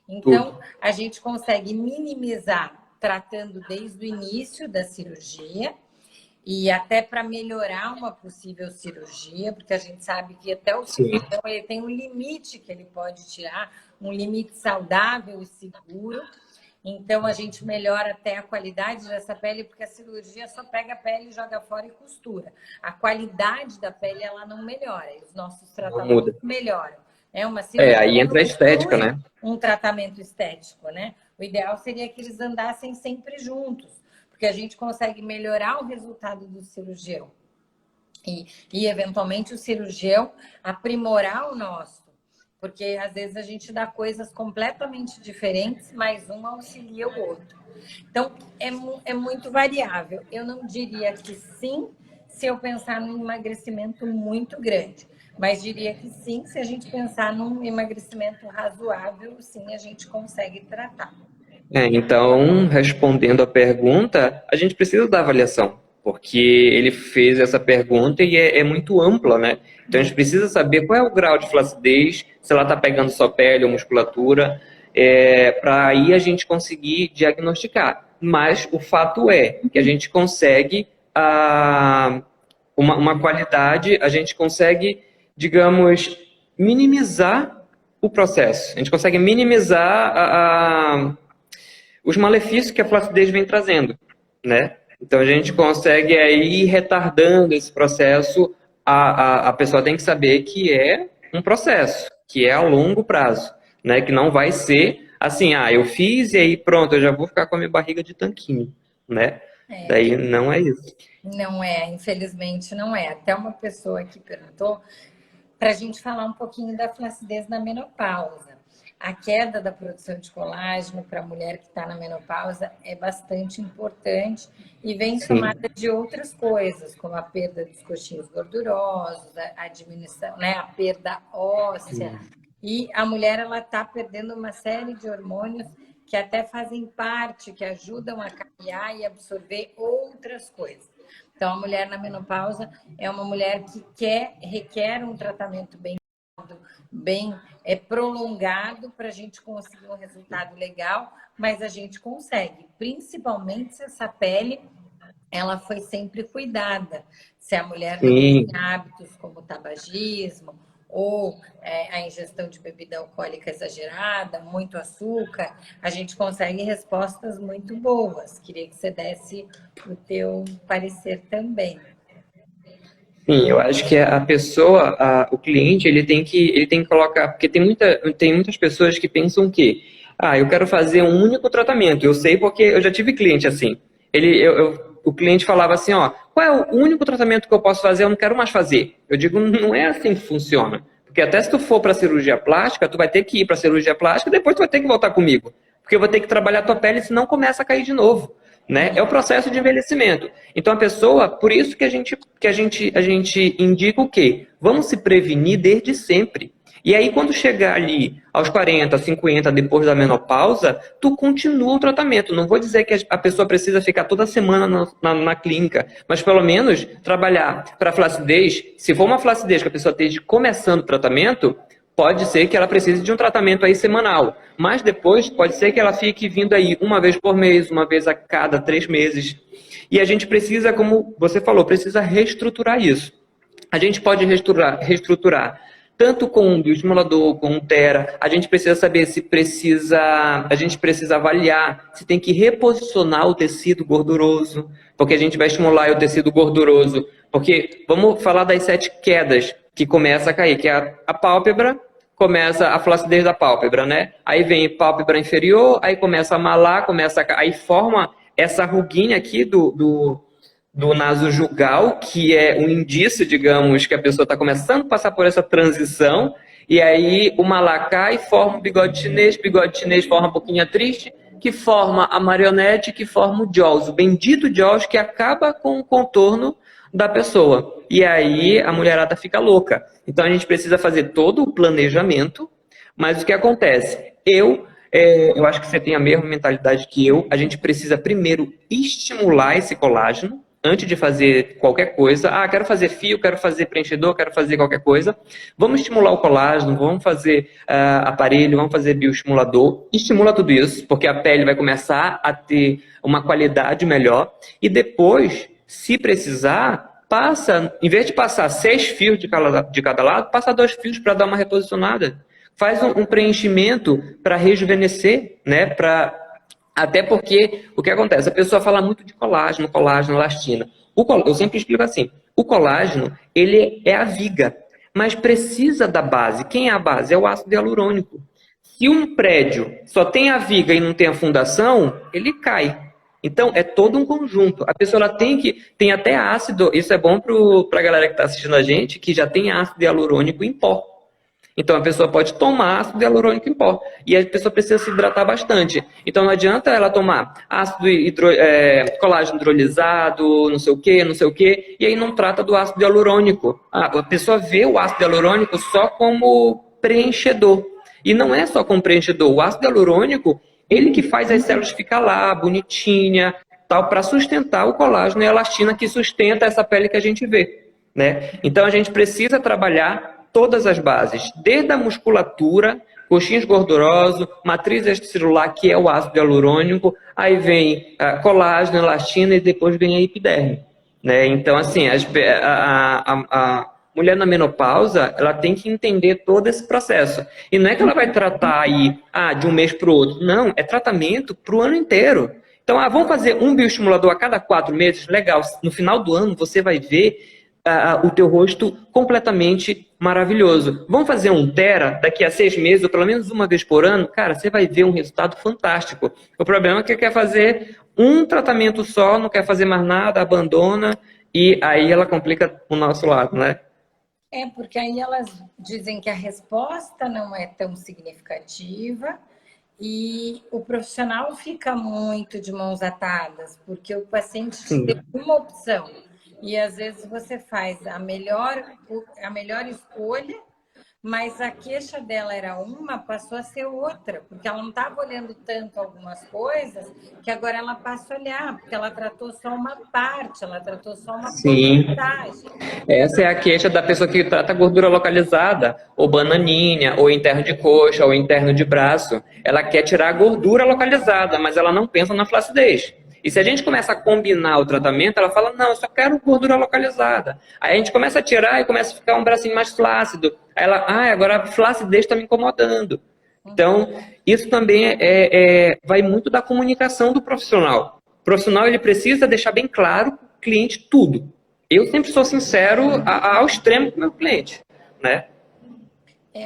Então, a gente consegue minimizar tratando desde o início da cirurgia e até para melhorar uma possível cirurgia, porque a gente sabe que até o cirurgião ele tem um limite que ele pode tirar, um limite saudável e seguro. Então, a gente melhora até a qualidade dessa pele, porque a cirurgia só pega a pele, joga fora e costura. A qualidade da pele, ela não melhora. E os nossos tratamentos melhoram. É uma cirurgia aí entra a estética, né? Um tratamento estético, né? O ideal seria que eles andassem sempre juntos, porque a gente consegue melhorar o resultado do cirurgião. E eventualmente, o cirurgião aprimorar o nosso. Porque às vezes a gente dá coisas completamente diferentes, mas um auxilia o outro. Então, é muito variável. Eu não diria que sim, se eu pensar num emagrecimento muito grande. Mas diria que sim, se a gente pensar num emagrecimento razoável, sim, a gente consegue tratar. Então, respondendo a pergunta, a gente precisa da avaliação, porque ele fez essa pergunta e é muito ampla, né? Então, a gente precisa saber qual é o grau de flacidez, se ela está pegando só pele ou musculatura, para aí a gente conseguir diagnosticar. Mas o fato é que a gente consegue uma qualidade, a gente consegue, digamos, minimizar o processo. A gente consegue minimizar os malefícios que a flacidez vem trazendo, né? Então, a gente consegue aí ir retardando esse processo. A pessoa tem que saber que é um processo, que é a longo prazo, né? Que não vai ser assim, eu fiz e aí pronto, eu já vou ficar com a minha barriga de tanquinho, né? Daí não é isso. Não é, infelizmente não é. Até uma pessoa aqui perguntou para a gente falar um pouquinho da flacidez na menopausa. A queda da produção de colágeno para a mulher que está na menopausa é bastante importante e vem somada de outras coisas, como a perda dos coxinhos gordurosos, a diminuição, né, a perda óssea. E a mulher ela está perdendo uma série de hormônios que até fazem parte, que ajudam a caminhar e absorver outras coisas. Então, a mulher na menopausa é uma mulher que requer um tratamento bem prolongado para a gente conseguir um resultado legal, mas a gente consegue, principalmente se essa pele ela foi sempre cuidada. Se a mulher não tem hábitos como o tabagismo ou a ingestão de bebida alcoólica exagerada, muito açúcar, a gente consegue respostas muito boas. Queria que você desse o teu parecer também. Sim, eu acho que a pessoa, o cliente, ele tem que colocar, porque tem muitas pessoas que pensam que, eu quero fazer um único tratamento. Eu sei porque eu já tive cliente assim. O cliente falava assim, qual é o único tratamento que eu posso fazer? Eu não quero mais fazer. Eu digo, não é assim que funciona. Porque até se tu for para cirurgia plástica, tu vai ter que ir para cirurgia plástica e depois tu vai ter que voltar comigo. Porque eu vou ter que trabalhar a tua pele, senão começa a cair de novo. Né? É o processo de envelhecimento. Então a pessoa, por isso que a gente indica o quê? Vamos se prevenir desde sempre. E aí quando chegar ali aos 40, 50, depois da menopausa, tu continua o tratamento. Não vou dizer que a pessoa precisa ficar toda semana na clínica, mas pelo menos trabalhar para flacidez. Se for uma flacidez que a pessoa esteja começando o tratamento, pode ser que ela precise de um tratamento aí semanal, mas depois pode ser que ela fique vindo aí uma vez por mês, uma vez a cada 3 meses. E a gente precisa, como você falou, precisa reestruturar isso. A gente pode reestruturar tanto com um bioestimulador, com um Tera. A gente precisa saber a gente precisa avaliar se tem que reposicionar o tecido gorduroso, porque a gente vai estimular o tecido gorduroso. Porque vamos falar das 7 quedas que começa a cair, que é a pálpebra, começa a flacidez da pálpebra, né? Aí vem pálpebra inferior, aí começa a malar, aí forma essa ruguinha aqui do nasojugal, que é um indício, digamos, que a pessoa está começando a passar por essa transição, e aí o malá cai, forma o bigode chinês forma a boquinha triste, que forma a marionete, que forma o jaws, o bendito jaws, que acaba com o contorno da pessoa. E aí a mulherada fica louca. Então a gente precisa fazer todo o planejamento, mas o que acontece? Eu acho que você tem a mesma mentalidade que eu. A gente precisa primeiro estimular esse colágeno antes de fazer qualquer coisa. Ah, quero fazer fio, quero fazer preenchedor, quero fazer qualquer coisa. Vamos estimular o colágeno, vamos fazer aparelho, vamos fazer bioestimulador. Estimula tudo isso, porque a pele vai começar a ter uma qualidade melhor. E depois, se precisar, passa, em vez de passar 6 fios de cada lado, passa 2 fios para dar uma reposicionada. Faz um preenchimento para rejuvenescer, né? Até porque, o que acontece? A pessoa fala muito de colágeno, elastina. Eu sempre explico assim, o colágeno, ele é a viga, mas precisa da base. Quem é a base? É o ácido hialurônico. Se um prédio só tem a viga e não tem a fundação, ele cai. Então, é todo um conjunto. A pessoa ela tem até ácido, isso é bom para a galera que está assistindo a gente, que já tem ácido hialurônico em pó. Então, a pessoa pode tomar ácido hialurônico em pó. E a pessoa precisa se hidratar bastante. Então, não adianta ela tomar colágeno hidrolisado, não sei o quê, e aí não trata do ácido hialurônico. A pessoa vê o ácido hialurônico só como preenchedor. E não é só como preenchedor. O ácido hialurônico, ele que faz as células ficar lá, bonitinha, tal, para sustentar o colágeno e a elastina que sustenta essa pele que a gente vê, né? Então, a gente precisa trabalhar todas as bases, desde a musculatura, coxins gordurosos, matriz extracelular, que é o ácido hialurônico, aí vem colágeno, elastina e depois vem a epiderme, né? Então, assim, a mulher na menopausa, ela tem que entender todo esse processo. E não é que ela vai tratar aí de um mês para o outro. Não, é tratamento para o ano inteiro. Então, vamos fazer um bioestimulador a cada 4 meses? Legal. No final do ano, você vai ver o teu rosto completamente maravilhoso. Vamos fazer um tera daqui a 6 meses, ou pelo menos uma vez por ano? Cara, você vai ver um resultado fantástico. O problema é que quer fazer um tratamento só, não quer fazer mais nada, abandona, e aí ela complica o nosso lado, né? Porque aí elas dizem que a resposta não é tão significativa e o profissional fica muito de mãos atadas, porque o paciente te deu uma opção. E às vezes você faz a melhor escolha, mas a queixa dela era uma, passou a ser outra, porque ela não estava olhando tanto algumas coisas, que agora ela passa a olhar, porque ela tratou só uma parte, ela tratou só uma porcentagem. Essa é a queixa da pessoa que trata gordura localizada, ou bananinha, ou interno de coxa, ou interno de braço. Ela quer tirar a gordura localizada, mas ela não pensa na flacidez. E se a gente começa a combinar o tratamento, ela fala, não, eu só quero gordura localizada. Aí a gente começa a tirar e começa a ficar um bracinho mais flácido. Aí ela, agora a flacidez está me incomodando. Então, isso também vai muito da comunicação do profissional. O profissional, ele precisa deixar bem claro para o cliente tudo. Eu sempre sou sincero ao extremo com o meu cliente, né?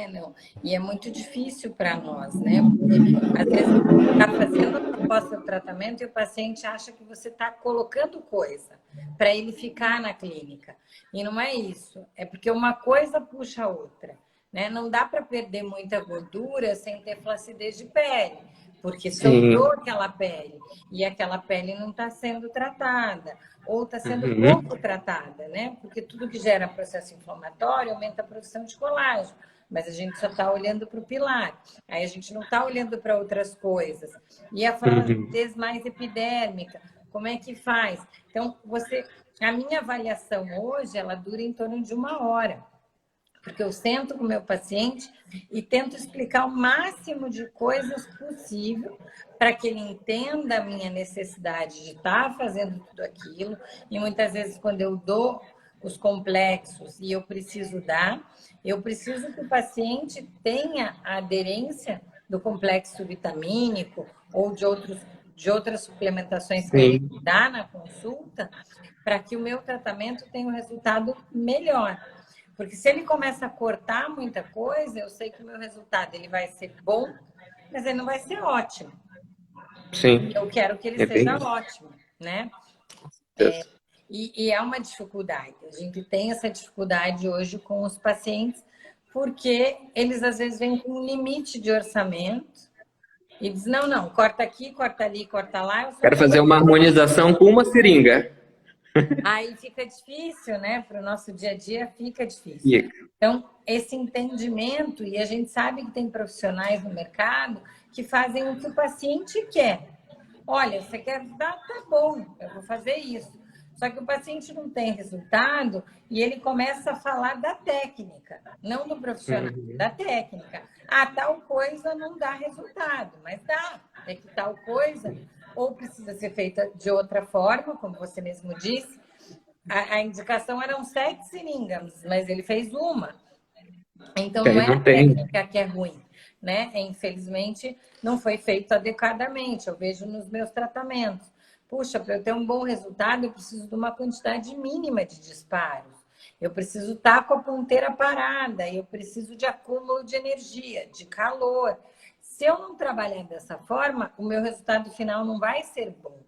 Não. E é muito difícil para nós, né? Porque às vezes você está fazendo a proposta do tratamento e o paciente acha que você está colocando coisa para ele ficar na clínica. E não é isso. É porque uma coisa puxa a outra, né? Não dá para perder muita gordura sem ter flacidez de pele, porque sobrou aquela pele e aquela pele não está sendo tratada ou está sendo pouco tratada, né? Porque tudo que gera processo inflamatório aumenta a produção de colágeno. Mas a gente só está olhando para o pilar. Aí a gente não está olhando para outras coisas. E a flacidez mais epidérmica, como é que faz? Então, a minha avaliação hoje, ela dura em torno de 1 hora. Porque eu sento com o meu paciente e tento explicar o máximo de coisas possível para que ele entenda a minha necessidade de estar fazendo tudo aquilo. E muitas vezes, quando eu dou os complexos e eu preciso que o paciente tenha a aderência do complexo vitamínico ou de outras suplementações que ele dá na consulta, para que o meu tratamento tenha um resultado melhor. Porque se ele começa a cortar muita coisa, eu sei que o meu resultado ele vai ser bom, mas ele não vai ser ótimo. Sim. Eu quero que ele seja ótimo, né? E é uma dificuldade. A gente tem essa dificuldade hoje com os pacientes, porque eles às vezes vêm com um limite de orçamento e dizem, não, corta aqui, corta ali, corta lá. Eu só Quero fazer uma harmonização com uma seringa. Aí fica difícil, né? Para o nosso dia a dia fica difícil. Então, esse entendimento, e a gente sabe que tem profissionais no mercado que fazem o que o paciente quer. Olha, você quer dar, tá bom, eu vou fazer isso. Só que o paciente não tem resultado e ele começa a falar da técnica, não do profissional, da técnica. Ah, tal coisa não dá resultado, mas dá. É que tal coisa ou precisa ser feita de outra forma, como você mesmo disse. A indicação eram 7 seringas, mas ele fez uma. Então, não é a técnica que é ruim, né? Infelizmente, não foi feito adequadamente. Eu vejo nos meus tratamentos. Puxa, para eu ter um bom resultado, eu preciso de uma quantidade mínima de disparos. Eu preciso estar com a ponteira parada, eu preciso de acúmulo de energia, de calor. Se eu não trabalhar dessa forma, o meu resultado final não vai ser bom.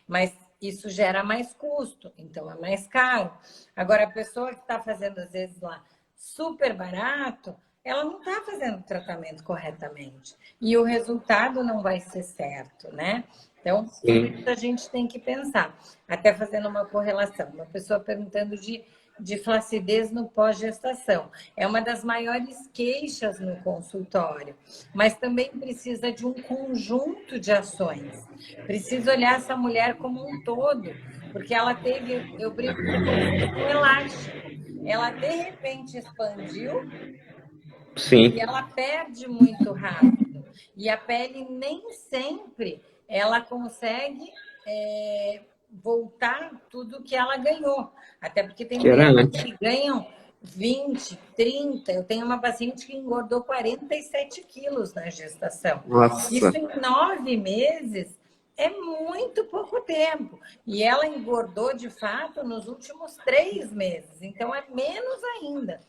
Mas isso gera mais custo, então é mais caro. Agora, a pessoa que está fazendo, às vezes, lá super barato, ela não está fazendo o tratamento corretamente. E o resultado não vai ser certo, né? Então, tudo isso a gente tem que pensar. Até fazendo uma correlação. Uma pessoa perguntando de flacidez no pós-gestação. É uma das maiores queixas no consultório, mas também precisa de um conjunto de ações. Precisa olhar essa mulher como um todo, porque ela teve, eu brinco que é um elástico. Ela, de repente, expandiu. Sim. E ela perde muito rápido. E a pele nem sempre ela consegue voltar tudo que ela ganhou. Até porque tem mulheres que ganham 20, 30. Eu tenho uma paciente que engordou 47 quilos na gestação. Nossa. Isso em 9 meses é muito pouco tempo. E ela engordou, de fato, nos últimos 3 meses. Então, é menos ainda.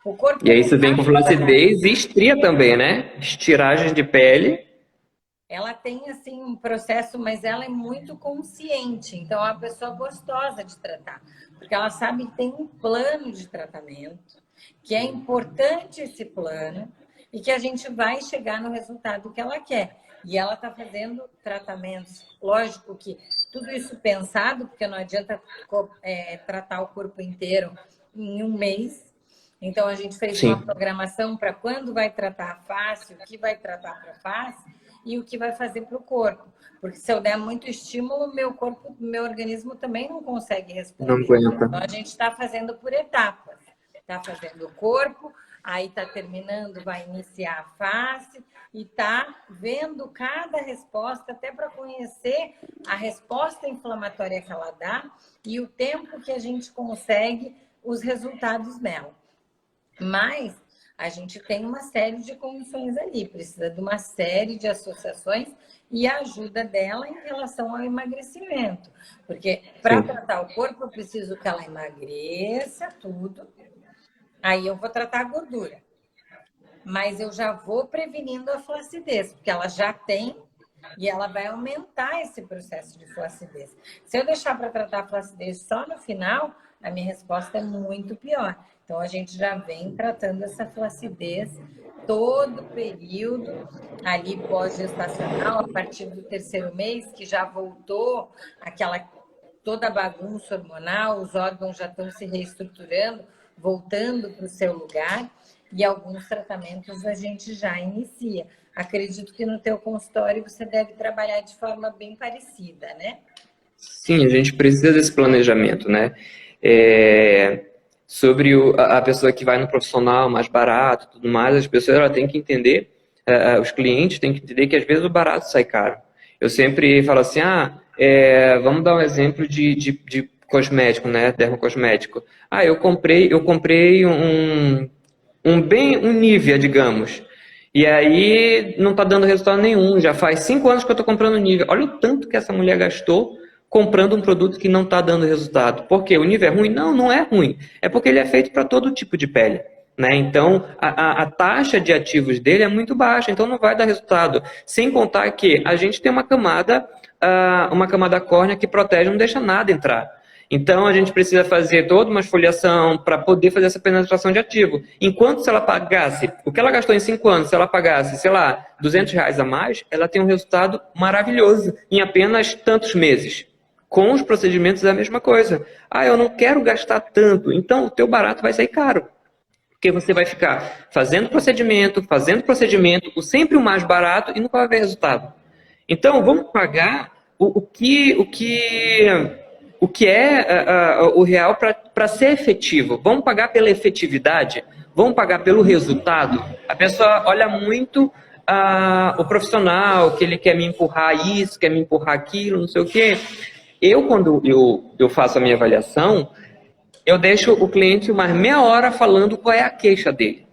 O corpo e aí você vem com flacidez e estria também, né? Estiragem de pele. Ela tem, assim, um processo, mas ela é muito consciente. Então, é uma pessoa gostosa de tratar. Porque ela sabe que tem um plano de tratamento, que é importante esse plano e que a gente vai chegar no resultado que ela quer. E ela está fazendo tratamentos, lógico que tudo isso pensado, porque não adianta tratar o corpo inteiro em um mês. Então, a gente fez uma programação para quando vai tratar a face, o que vai tratar para a face e o que vai fazer para o corpo. Porque se eu der muito estímulo, meu organismo também não consegue responder. Não aguenta. Então, a gente está fazendo por etapas. Está fazendo o corpo, aí está terminando, vai iniciar a face e está vendo cada resposta, até para conhecer a resposta inflamatória que ela dá e o tempo que a gente consegue os resultados nela. Mas a gente tem uma série de condições ali, precisa de uma série de associações e a ajuda dela em relação ao emagrecimento. Porque para tratar o corpo, eu preciso que ela emagreça tudo, aí eu vou tratar a gordura. Mas eu já vou prevenindo a flacidez, porque ela já tem e ela vai aumentar esse processo de flacidez. Se eu deixar para tratar a flacidez só no final, a minha resposta é muito pior. Então, a gente já vem tratando essa flacidez todo o período ali pós-gestacional, a partir do 3º mês, que já voltou toda a bagunça hormonal, os órgãos já estão se reestruturando, voltando para o seu lugar, e alguns tratamentos a gente já inicia. Acredito que no teu consultório você deve trabalhar de forma bem parecida, né? Sim, a gente precisa desse planejamento, né? Sobre a pessoa que vai no profissional mais barato e tudo mais, as pessoas têm que entender, os clientes têm que entender que às vezes o barato sai caro. Eu sempre falo assim, vamos dar um exemplo de cosmético, né? Dermocosmético. Eu comprei um Nivea, digamos. E aí não está dando resultado nenhum. Já faz 5 anos que eu estou comprando Nivea. Olha o tanto que essa mulher gastou comprando um produto que não está dando resultado. Por quê? O Nivea é ruim? Não, não é ruim. É porque ele é feito para todo tipo de pele. Né? Então, a taxa de ativos dele é muito baixa, então não vai dar resultado. Sem contar que a gente tem uma camada córnea que protege, não deixa nada entrar. Então, a gente precisa fazer toda uma esfoliação para poder fazer essa penetração de ativo. Enquanto, se ela pagasse, o que ela gastou em 5 anos, se ela pagasse, sei lá, R$ 200 a mais, ela tem um resultado maravilhoso em apenas tantos meses. Com os procedimentos é a mesma coisa. Ah, eu não quero gastar tanto, então o teu barato vai sair caro. Porque você vai ficar fazendo procedimento, o sempre o mais barato e nunca vai ver resultado. Então, vamos pagar o que é o real para ser efetivo. Vamos pagar pela efetividade, vamos pagar pelo resultado. A pessoa olha muito o profissional, que ele quer me empurrar isso, quer me empurrar aquilo, não sei o quê. Quando eu faço a minha avaliação, eu deixo o cliente umas meia hora falando qual é a queixa dele.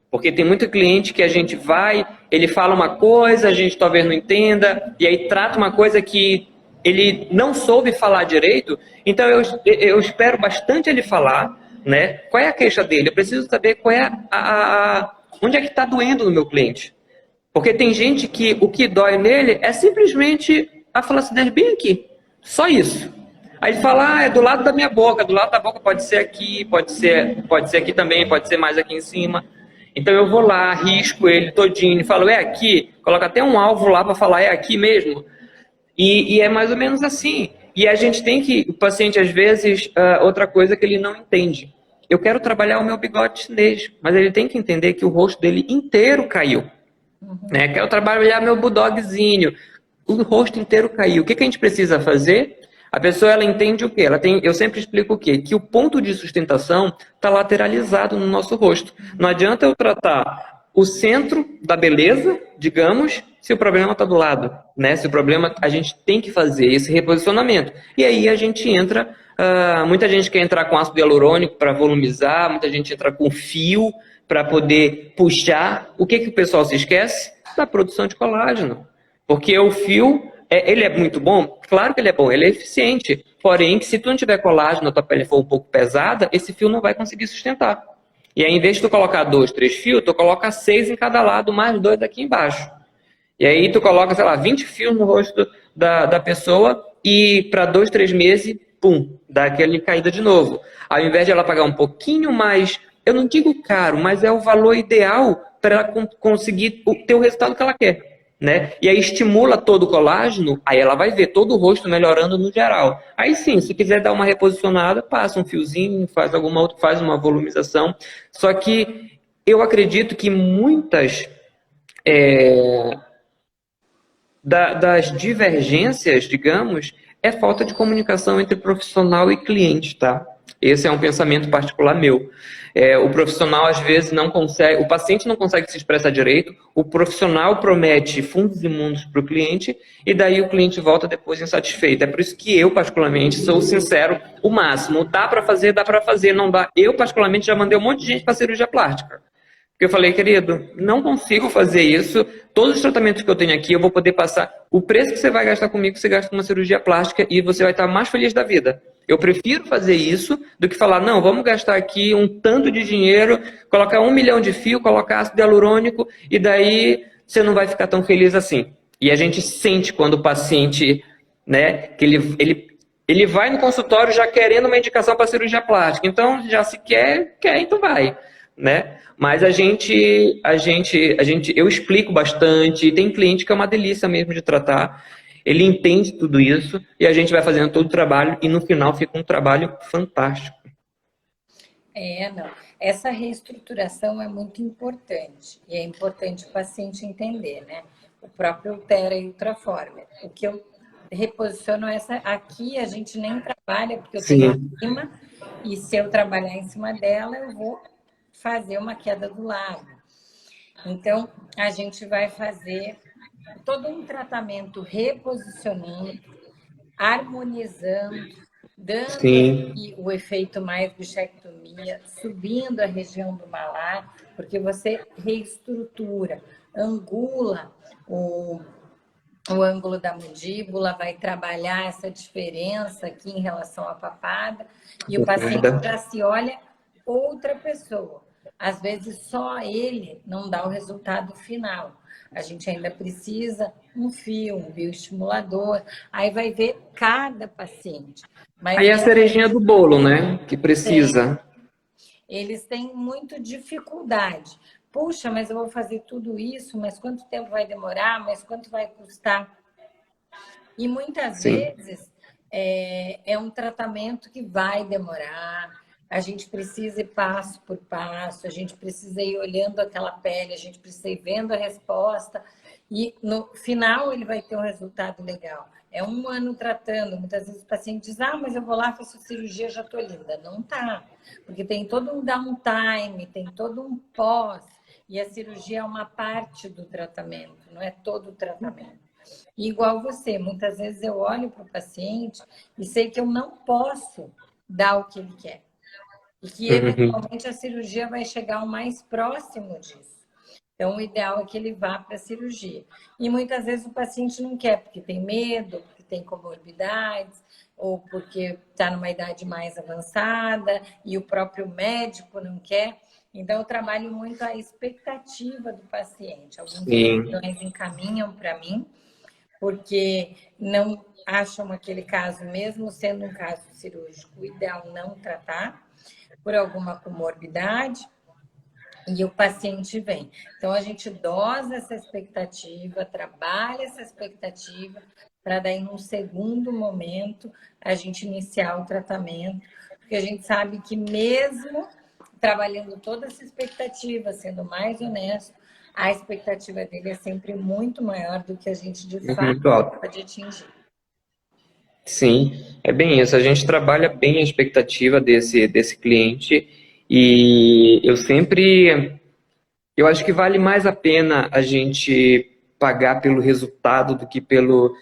Porque tem muito cliente que a gente vai, ele fala uma coisa, a gente talvez não entenda, e aí trata uma coisa que ele não soube falar direito, então eu espero bastante ele falar, né? Qual é a queixa dele? Eu preciso saber qual é onde é que está doendo no meu cliente. Porque tem gente que o que dói nele é simplesmente a flacidez bem aqui. Só isso. Aí ele fala, é do lado da minha boca. Do lado da boca pode ser aqui, pode ser aqui também, pode ser mais aqui em cima. Então eu vou lá, risco ele todinho e falo, é aqui. Coloca até um alvo lá para falar, é aqui mesmo. E é mais ou menos assim. E a gente tem que, o paciente às vezes, outra coisa que ele não entende. Eu quero trabalhar o meu bigode chinês, mas ele tem que entender que o rosto dele inteiro caiu. Né? Quero trabalhar meu bulldogzinho, o rosto inteiro caiu. O que a gente precisa fazer? A pessoa, ela entende o quê? Eu sempre explico o quê? Que o ponto de sustentação está lateralizado no nosso rosto. Não adianta eu tratar o centro da beleza, digamos, se o problema está do lado. Né? Se o problema, a gente tem que fazer esse reposicionamento. E aí a gente entra, muita gente quer entrar com ácido hialurônico para volumizar, muita gente entra com fio para poder puxar. O que o pessoal se esquece? Da produção de colágeno. Porque o fio, ele é muito bom? Claro que ele é bom, ele é eficiente. Porém, se tu não tiver colágeno, a tua pele for um pouco pesada, esse fio não vai conseguir sustentar. E aí, em vez de tu colocar 2, 3 fios, tu coloca 6 em cada lado, mais 2 aqui embaixo. E aí tu coloca, sei lá, 20 fios no rosto da pessoa e para 2, 3 meses, pum, dá aquela caída de novo. Ao invés de ela pagar um pouquinho mais, eu não digo caro, mas é o valor ideal para ela conseguir ter o resultado que ela quer. Né? E aí estimula todo o colágeno, aí ela vai ver todo o rosto melhorando no geral. Aí sim, se quiser dar uma reposicionada, passa um fiozinho, faz uma volumização. Só que eu acredito que muitas das divergências, digamos, é falta de comunicação entre profissional e cliente, tá? Esse é um pensamento particular meu. O profissional, às vezes, não consegue, o paciente não consegue se expressar direito, o profissional promete fundos imundos para o cliente, e daí o cliente volta depois insatisfeito. É por isso que eu, particularmente, sou sincero o máximo. Dá para fazer, não dá. Eu, particularmente, já mandei um monte de gente para cirurgia plástica. Porque eu falei, querido, não consigo fazer isso. Todos os tratamentos que eu tenho aqui, eu vou poder passar. O preço que você vai gastar comigo, você gasta com uma cirurgia plástica e você vai estar mais feliz da vida. Eu prefiro fazer isso do que falar, não, vamos gastar aqui um tanto de dinheiro, colocar 1 milhão de fio, colocar ácido hialurônico e daí você não vai ficar tão feliz assim. E a gente sente quando o paciente, né, que ele vai no consultório já querendo uma indicação para cirurgia plástica. Então, já se quer, então vai, né? Mas eu explico bastante, tem cliente que é uma delícia mesmo de tratar, ele entende tudo isso e a gente vai fazendo todo o trabalho e no final fica um trabalho fantástico. Não. Essa reestruturação é muito importante e é importante o paciente entender, né? O próprio Ulthera e Ultraformer. O que eu reposiciono aqui a gente nem trabalha porque eu tenho em cima e se eu trabalhar em cima dela eu vou fazer uma queda do lábio. Então, a gente vai fazer todo um tratamento reposicionando, harmonizando, dando o efeito mais bichectomia, subindo a região do malar, porque você reestrutura, angula o ângulo da mandíbula, vai trabalhar essa diferença aqui em relação à papada, e o paciente já se olha outra pessoa. às vezes só ele não dá o resultado final. A gente ainda precisa um fio, um bioestimulador, aí vai ver cada paciente. Mas Aí é a cerejinha do bolo, né? Que precisa. eles têm muita dificuldade. Puxa, mas eu vou fazer tudo isso, mas quanto tempo vai demorar? Mas quanto vai custar? E muitas Sim. vezes é um tratamento que vai demorar, a gente precisa ir passo por passo, a gente precisa ir olhando aquela pele, a gente precisa ir vendo a resposta, e no final ele vai ter um resultado legal. É um ano tratando, muitas vezes o paciente diz, ah, mas eu vou lá, faço cirurgia, já estou linda. Não tá, porque tem todo um downtime, tem todo um pós, e a cirurgia é uma parte do tratamento, não é todo o tratamento. E igual você, muitas vezes eu olho para o paciente e sei que eu não posso dar o que ele quer. E que Uhum. eventualmente a cirurgia vai chegar o mais próximo disso. Então, o ideal é que ele vá para a cirurgia. E muitas vezes o paciente não quer, porque tem medo, porque tem comorbidades, ou porque está numa idade mais avançada, e o próprio médico não quer. Então, eu trabalho muito a expectativa do paciente. Algumas Sim. regiões encaminham para mim, porque não acham aquele caso, mesmo sendo um caso cirúrgico, o ideal não tratar por alguma comorbidade, e o paciente vem. Então, a gente dosa essa expectativa, trabalha essa expectativa, para daí, num segundo momento, a gente iniciar o tratamento, porque a gente sabe que mesmo trabalhando toda essa expectativa, sendo mais honesto, a expectativa dele é sempre muito maior do que a gente, de fato, Muito alto. pode atingir. Sim, é bem isso. A gente trabalha bem a expectativa desse cliente e eu acho que vale mais a pena a gente pagar pelo resultado do que pelo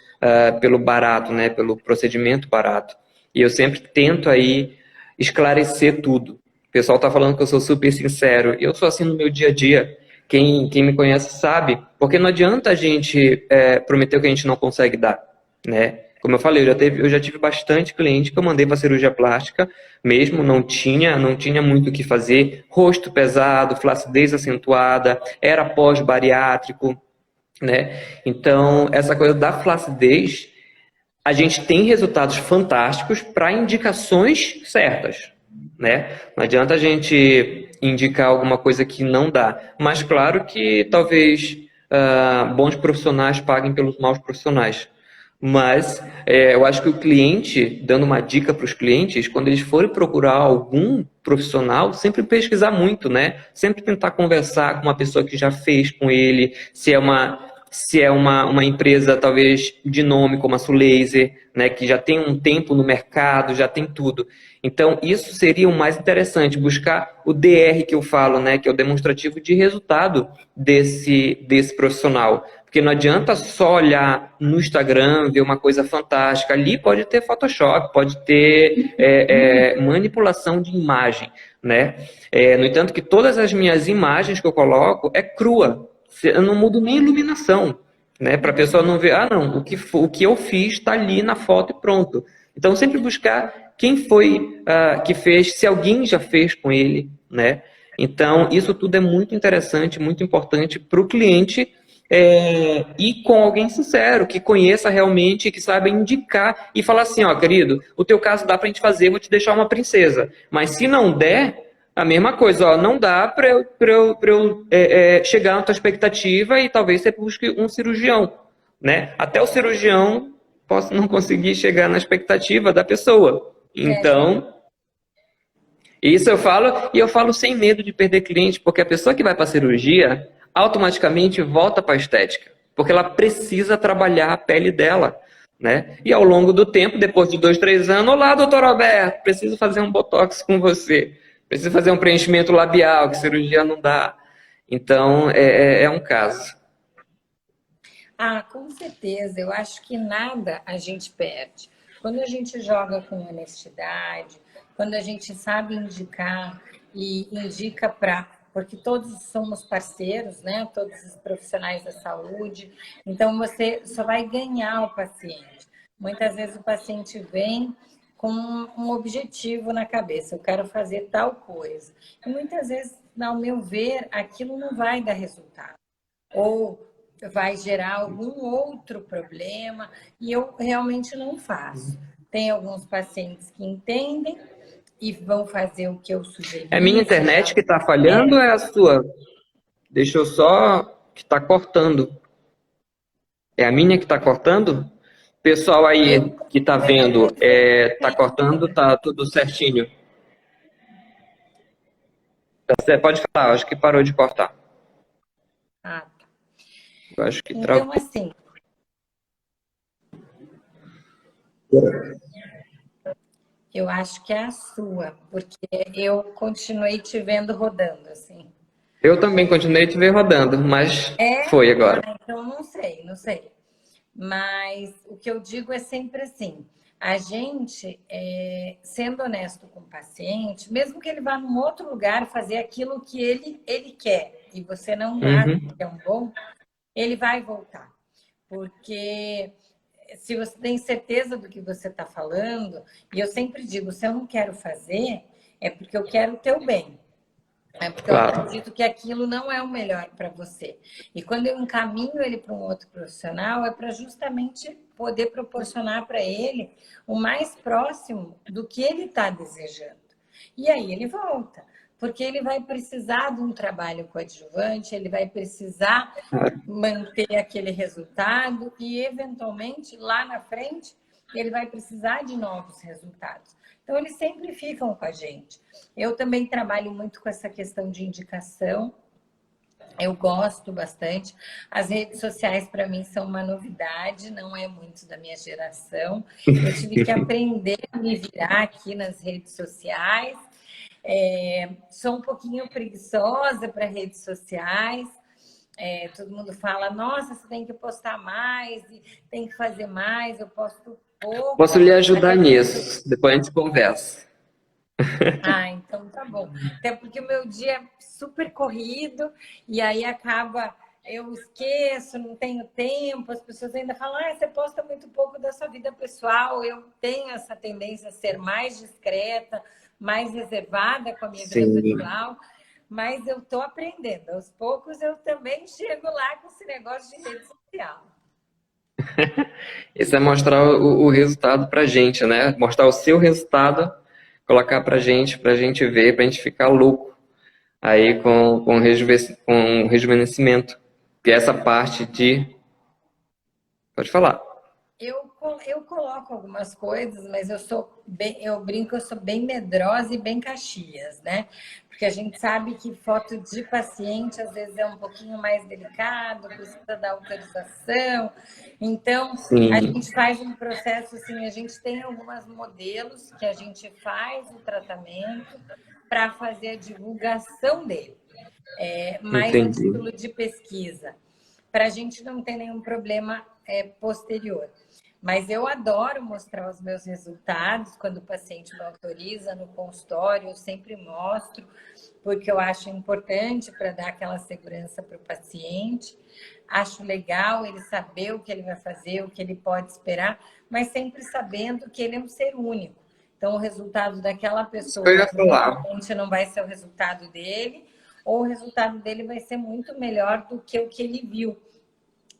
barato, né? Pelo procedimento barato. E eu sempre tento aí esclarecer tudo. O pessoal está falando que eu sou super sincero. Eu sou assim no meu dia a dia. Quem me conhece sabe. Porque não adianta a gente prometer o que a gente não consegue dar, né? Como eu falei, eu já tive bastante cliente que eu mandei para cirurgia plástica, mesmo não tinha muito o que fazer, rosto pesado, flacidez acentuada, era pós-bariátrico, né? Então, essa coisa da flacidez, a gente tem resultados fantásticos para indicações certas, né? Não adianta a gente indicar alguma coisa que não dá, mas claro que talvez bons profissionais paguem pelos maus profissionais. Mas eu acho que o cliente, dando uma dica para os clientes, quando eles forem procurar algum profissional, sempre pesquisar muito, né? Sempre tentar conversar com uma pessoa que já fez com ele, se é uma empresa talvez de nome como a Sulzer, né? Que já tem um tempo no mercado, já tem tudo. Então, isso seria o mais interessante, buscar o DR que eu falo, né? Que é o demonstrativo de resultado desse profissional. Porque não adianta só olhar no Instagram, ver uma coisa fantástica. Ali pode ter Photoshop, pode ter manipulação de imagem, né? No entanto, que todas as minhas imagens que eu coloco é crua. Eu não mudo nem a iluminação, né? Para a pessoa não ver, não, o que eu fiz está ali na foto e pronto. Então, sempre buscar quem foi que fez, se alguém já fez com ele, né? Então, isso tudo é muito interessante, muito importante para o cliente e com alguém sincero, que conheça realmente, que saiba indicar e falar assim, ó, querido, o teu caso dá pra gente fazer, vou te deixar uma princesa. Mas se não der, a mesma coisa, ó, não dá pra eu chegar na tua expectativa e talvez você busque um cirurgião, né? Até o cirurgião possa não conseguir chegar na expectativa da pessoa. Então, isso eu falo, e eu falo sem medo de perder cliente, porque a pessoa que vai para a cirurgia automaticamente volta para a estética, porque ela precisa trabalhar a pele dela, né? E ao longo do tempo, depois de 2, 3 anos, olá, doutor Alberto, preciso fazer um botox com você, preciso fazer um preenchimento labial, que cirurgia não dá. Então, é um caso. Ah, com certeza. Eu acho que nada a gente perde. Quando a gente joga com honestidade, quando a gente sabe indicar e indica para. Porque todos somos parceiros, né? Todos os profissionais da saúde. Então, você só vai ganhar o paciente. Muitas vezes o paciente vem com um objetivo na cabeça, eu quero fazer tal coisa. E muitas vezes, ao meu ver, aquilo não vai dar resultado. Ou vai gerar algum outro problema e eu realmente não faço. Tem alguns pacientes que entendem e vão fazer o que eu sugeri. É a minha internet que está falhando ou é a sua? Deixa eu só... que está cortando. É a minha que está cortando? Pessoal aí que está vendo, está cortando, tá tudo certinho. Você pode falar, acho que parou de cortar. Ah, tá. Eu acho que Então, assim, eu acho que é a sua, porque eu continuei te vendo rodando, assim. eu também continuei te ver rodando, mas foi agora. Então não sei, não sei. Mas o que eu digo é sempre assim: a gente, sendo honesto com o paciente, mesmo que ele vá num outro lugar fazer aquilo que ele quer e você não acha que é um bom, ele vai voltar. Porque se você tem certeza do que você está falando, e eu sempre digo, se eu não quero fazer, é porque eu quero o teu bem. É porque eu acredito que aquilo não é o melhor para você. E quando eu encaminho ele para um outro profissional, é para justamente poder proporcionar para ele o mais próximo do que ele está desejando. E aí ele volta, porque ele vai precisar de um trabalho coadjuvante, ele vai precisar manter aquele resultado e, eventualmente, lá na frente, ele vai precisar de novos resultados. Então, eles sempre ficam com a gente. Eu também trabalho muito com essa questão de indicação. Eu gosto bastante. As redes sociais, para mim, são uma novidade, não é muito da minha geração. Eu tive que aprender a me virar aqui nas redes sociais. Sou um pouquinho preguiçosa para redes sociais. Todo mundo fala, nossa, você tem que postar mais, tem que fazer mais, eu posto pouco. Posso lhe ajudar nisso, depois a gente conversa. Então tá bom. Até porque o meu dia é super corrido e aí acaba, eu esqueço, não tenho tempo, as pessoas ainda falam, você posta muito pouco da sua vida pessoal. Eu tenho essa tendência a ser mais discreta, mais reservada com a minha vida pessoal, mas eu tô aprendendo. Aos poucos eu também chego lá com esse negócio de rede social. Isso é mostrar o resultado pra gente, né? Mostrar o seu resultado, colocar pra gente ver, pra gente ficar louco aí com o rejuvenescimento. Que é essa parte de... Pode falar. Eu coloco algumas coisas, mas eu brinco, eu sou bem medrosa e bem Caxias, né? Porque a gente sabe que foto de paciente às vezes é um pouquinho mais delicado, precisa da autorização. Então, a gente faz um processo assim, a gente tem alguns modelos que a gente faz o tratamento para fazer a divulgação dele. Mais a título de pesquisa, para a gente não ter nenhum problema posterior. Mas eu adoro mostrar os meus resultados quando o paciente me autoriza no consultório, eu sempre mostro, porque eu acho importante para dar aquela segurança para o paciente. Acho legal ele saber o que ele vai fazer, o que ele pode esperar, mas sempre sabendo que ele é um ser único. Então, o resultado daquela pessoa provavelmente não vai ser o resultado dele, ou o resultado dele vai ser muito melhor do que o que ele viu.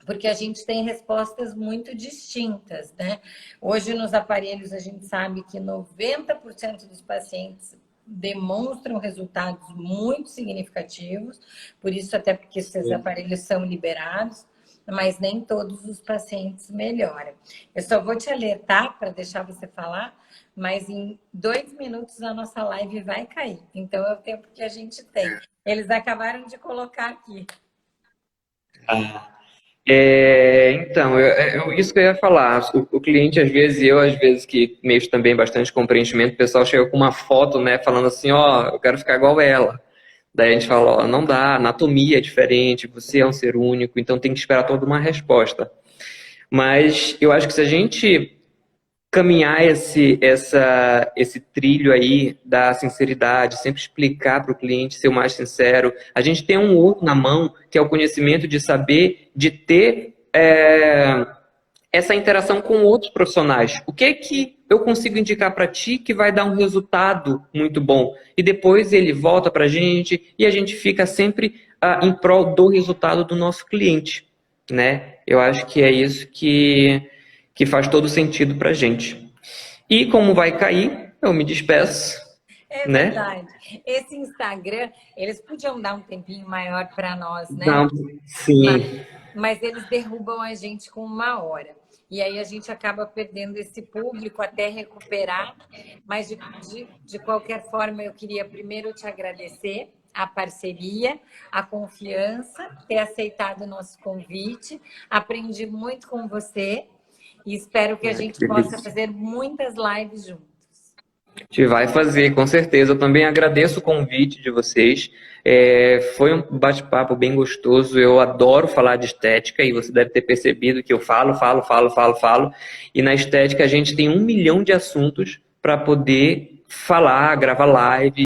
Porque a gente tem respostas muito distintas, né? Hoje, nos aparelhos, a gente sabe que 90% dos pacientes demonstram resultados muito significativos, por isso até porque esses aparelhos são liberados, mas nem todos os pacientes melhoram. Eu só vou te alertar para deixar você falar, mas em 2 minutos a nossa live vai cair. Então, é o tempo que a gente tem. Eles acabaram de colocar aqui. Então, isso que eu ia falar. O cliente, às vezes, às vezes, que mexo também bastante com preenchimento, o pessoal chega com uma foto, né, falando assim, eu quero ficar igual ela. Daí a gente fala, não dá, anatomia é diferente, você é um ser único, então tem que esperar toda uma resposta. Mas eu acho que se a gente caminhar esse trilho aí da sinceridade, sempre explicar para o cliente, ser o mais sincero. A gente tem um outro na mão, que é o conhecimento de saber, de ter essa interação com outros profissionais. O que é que eu consigo indicar para ti que vai dar um resultado muito bom? E depois ele volta para a gente e a gente fica sempre em prol do resultado do nosso cliente, né? Eu acho que é isso que faz todo sentido para a gente. E como vai cair, eu me despeço. É né? verdade. Esse Instagram, eles podiam dar um tempinho maior para nós, né? Não, sim. Mas eles derrubam a gente com 1 hora. E aí a gente acaba perdendo esse público até recuperar. Mas, de qualquer forma, eu queria primeiro te agradecer a parceria, a confiança, ter aceitado o nosso convite. Aprendi muito com você e espero que a gente possa fazer muitas lives juntos. A gente vai fazer, com certeza. Eu também agradeço o convite de vocês. Foi um bate-papo bem gostoso. Eu adoro falar de estética e você deve ter percebido que eu falo. E na estética a gente tem 1 milhão de assuntos para poder falar, gravar live.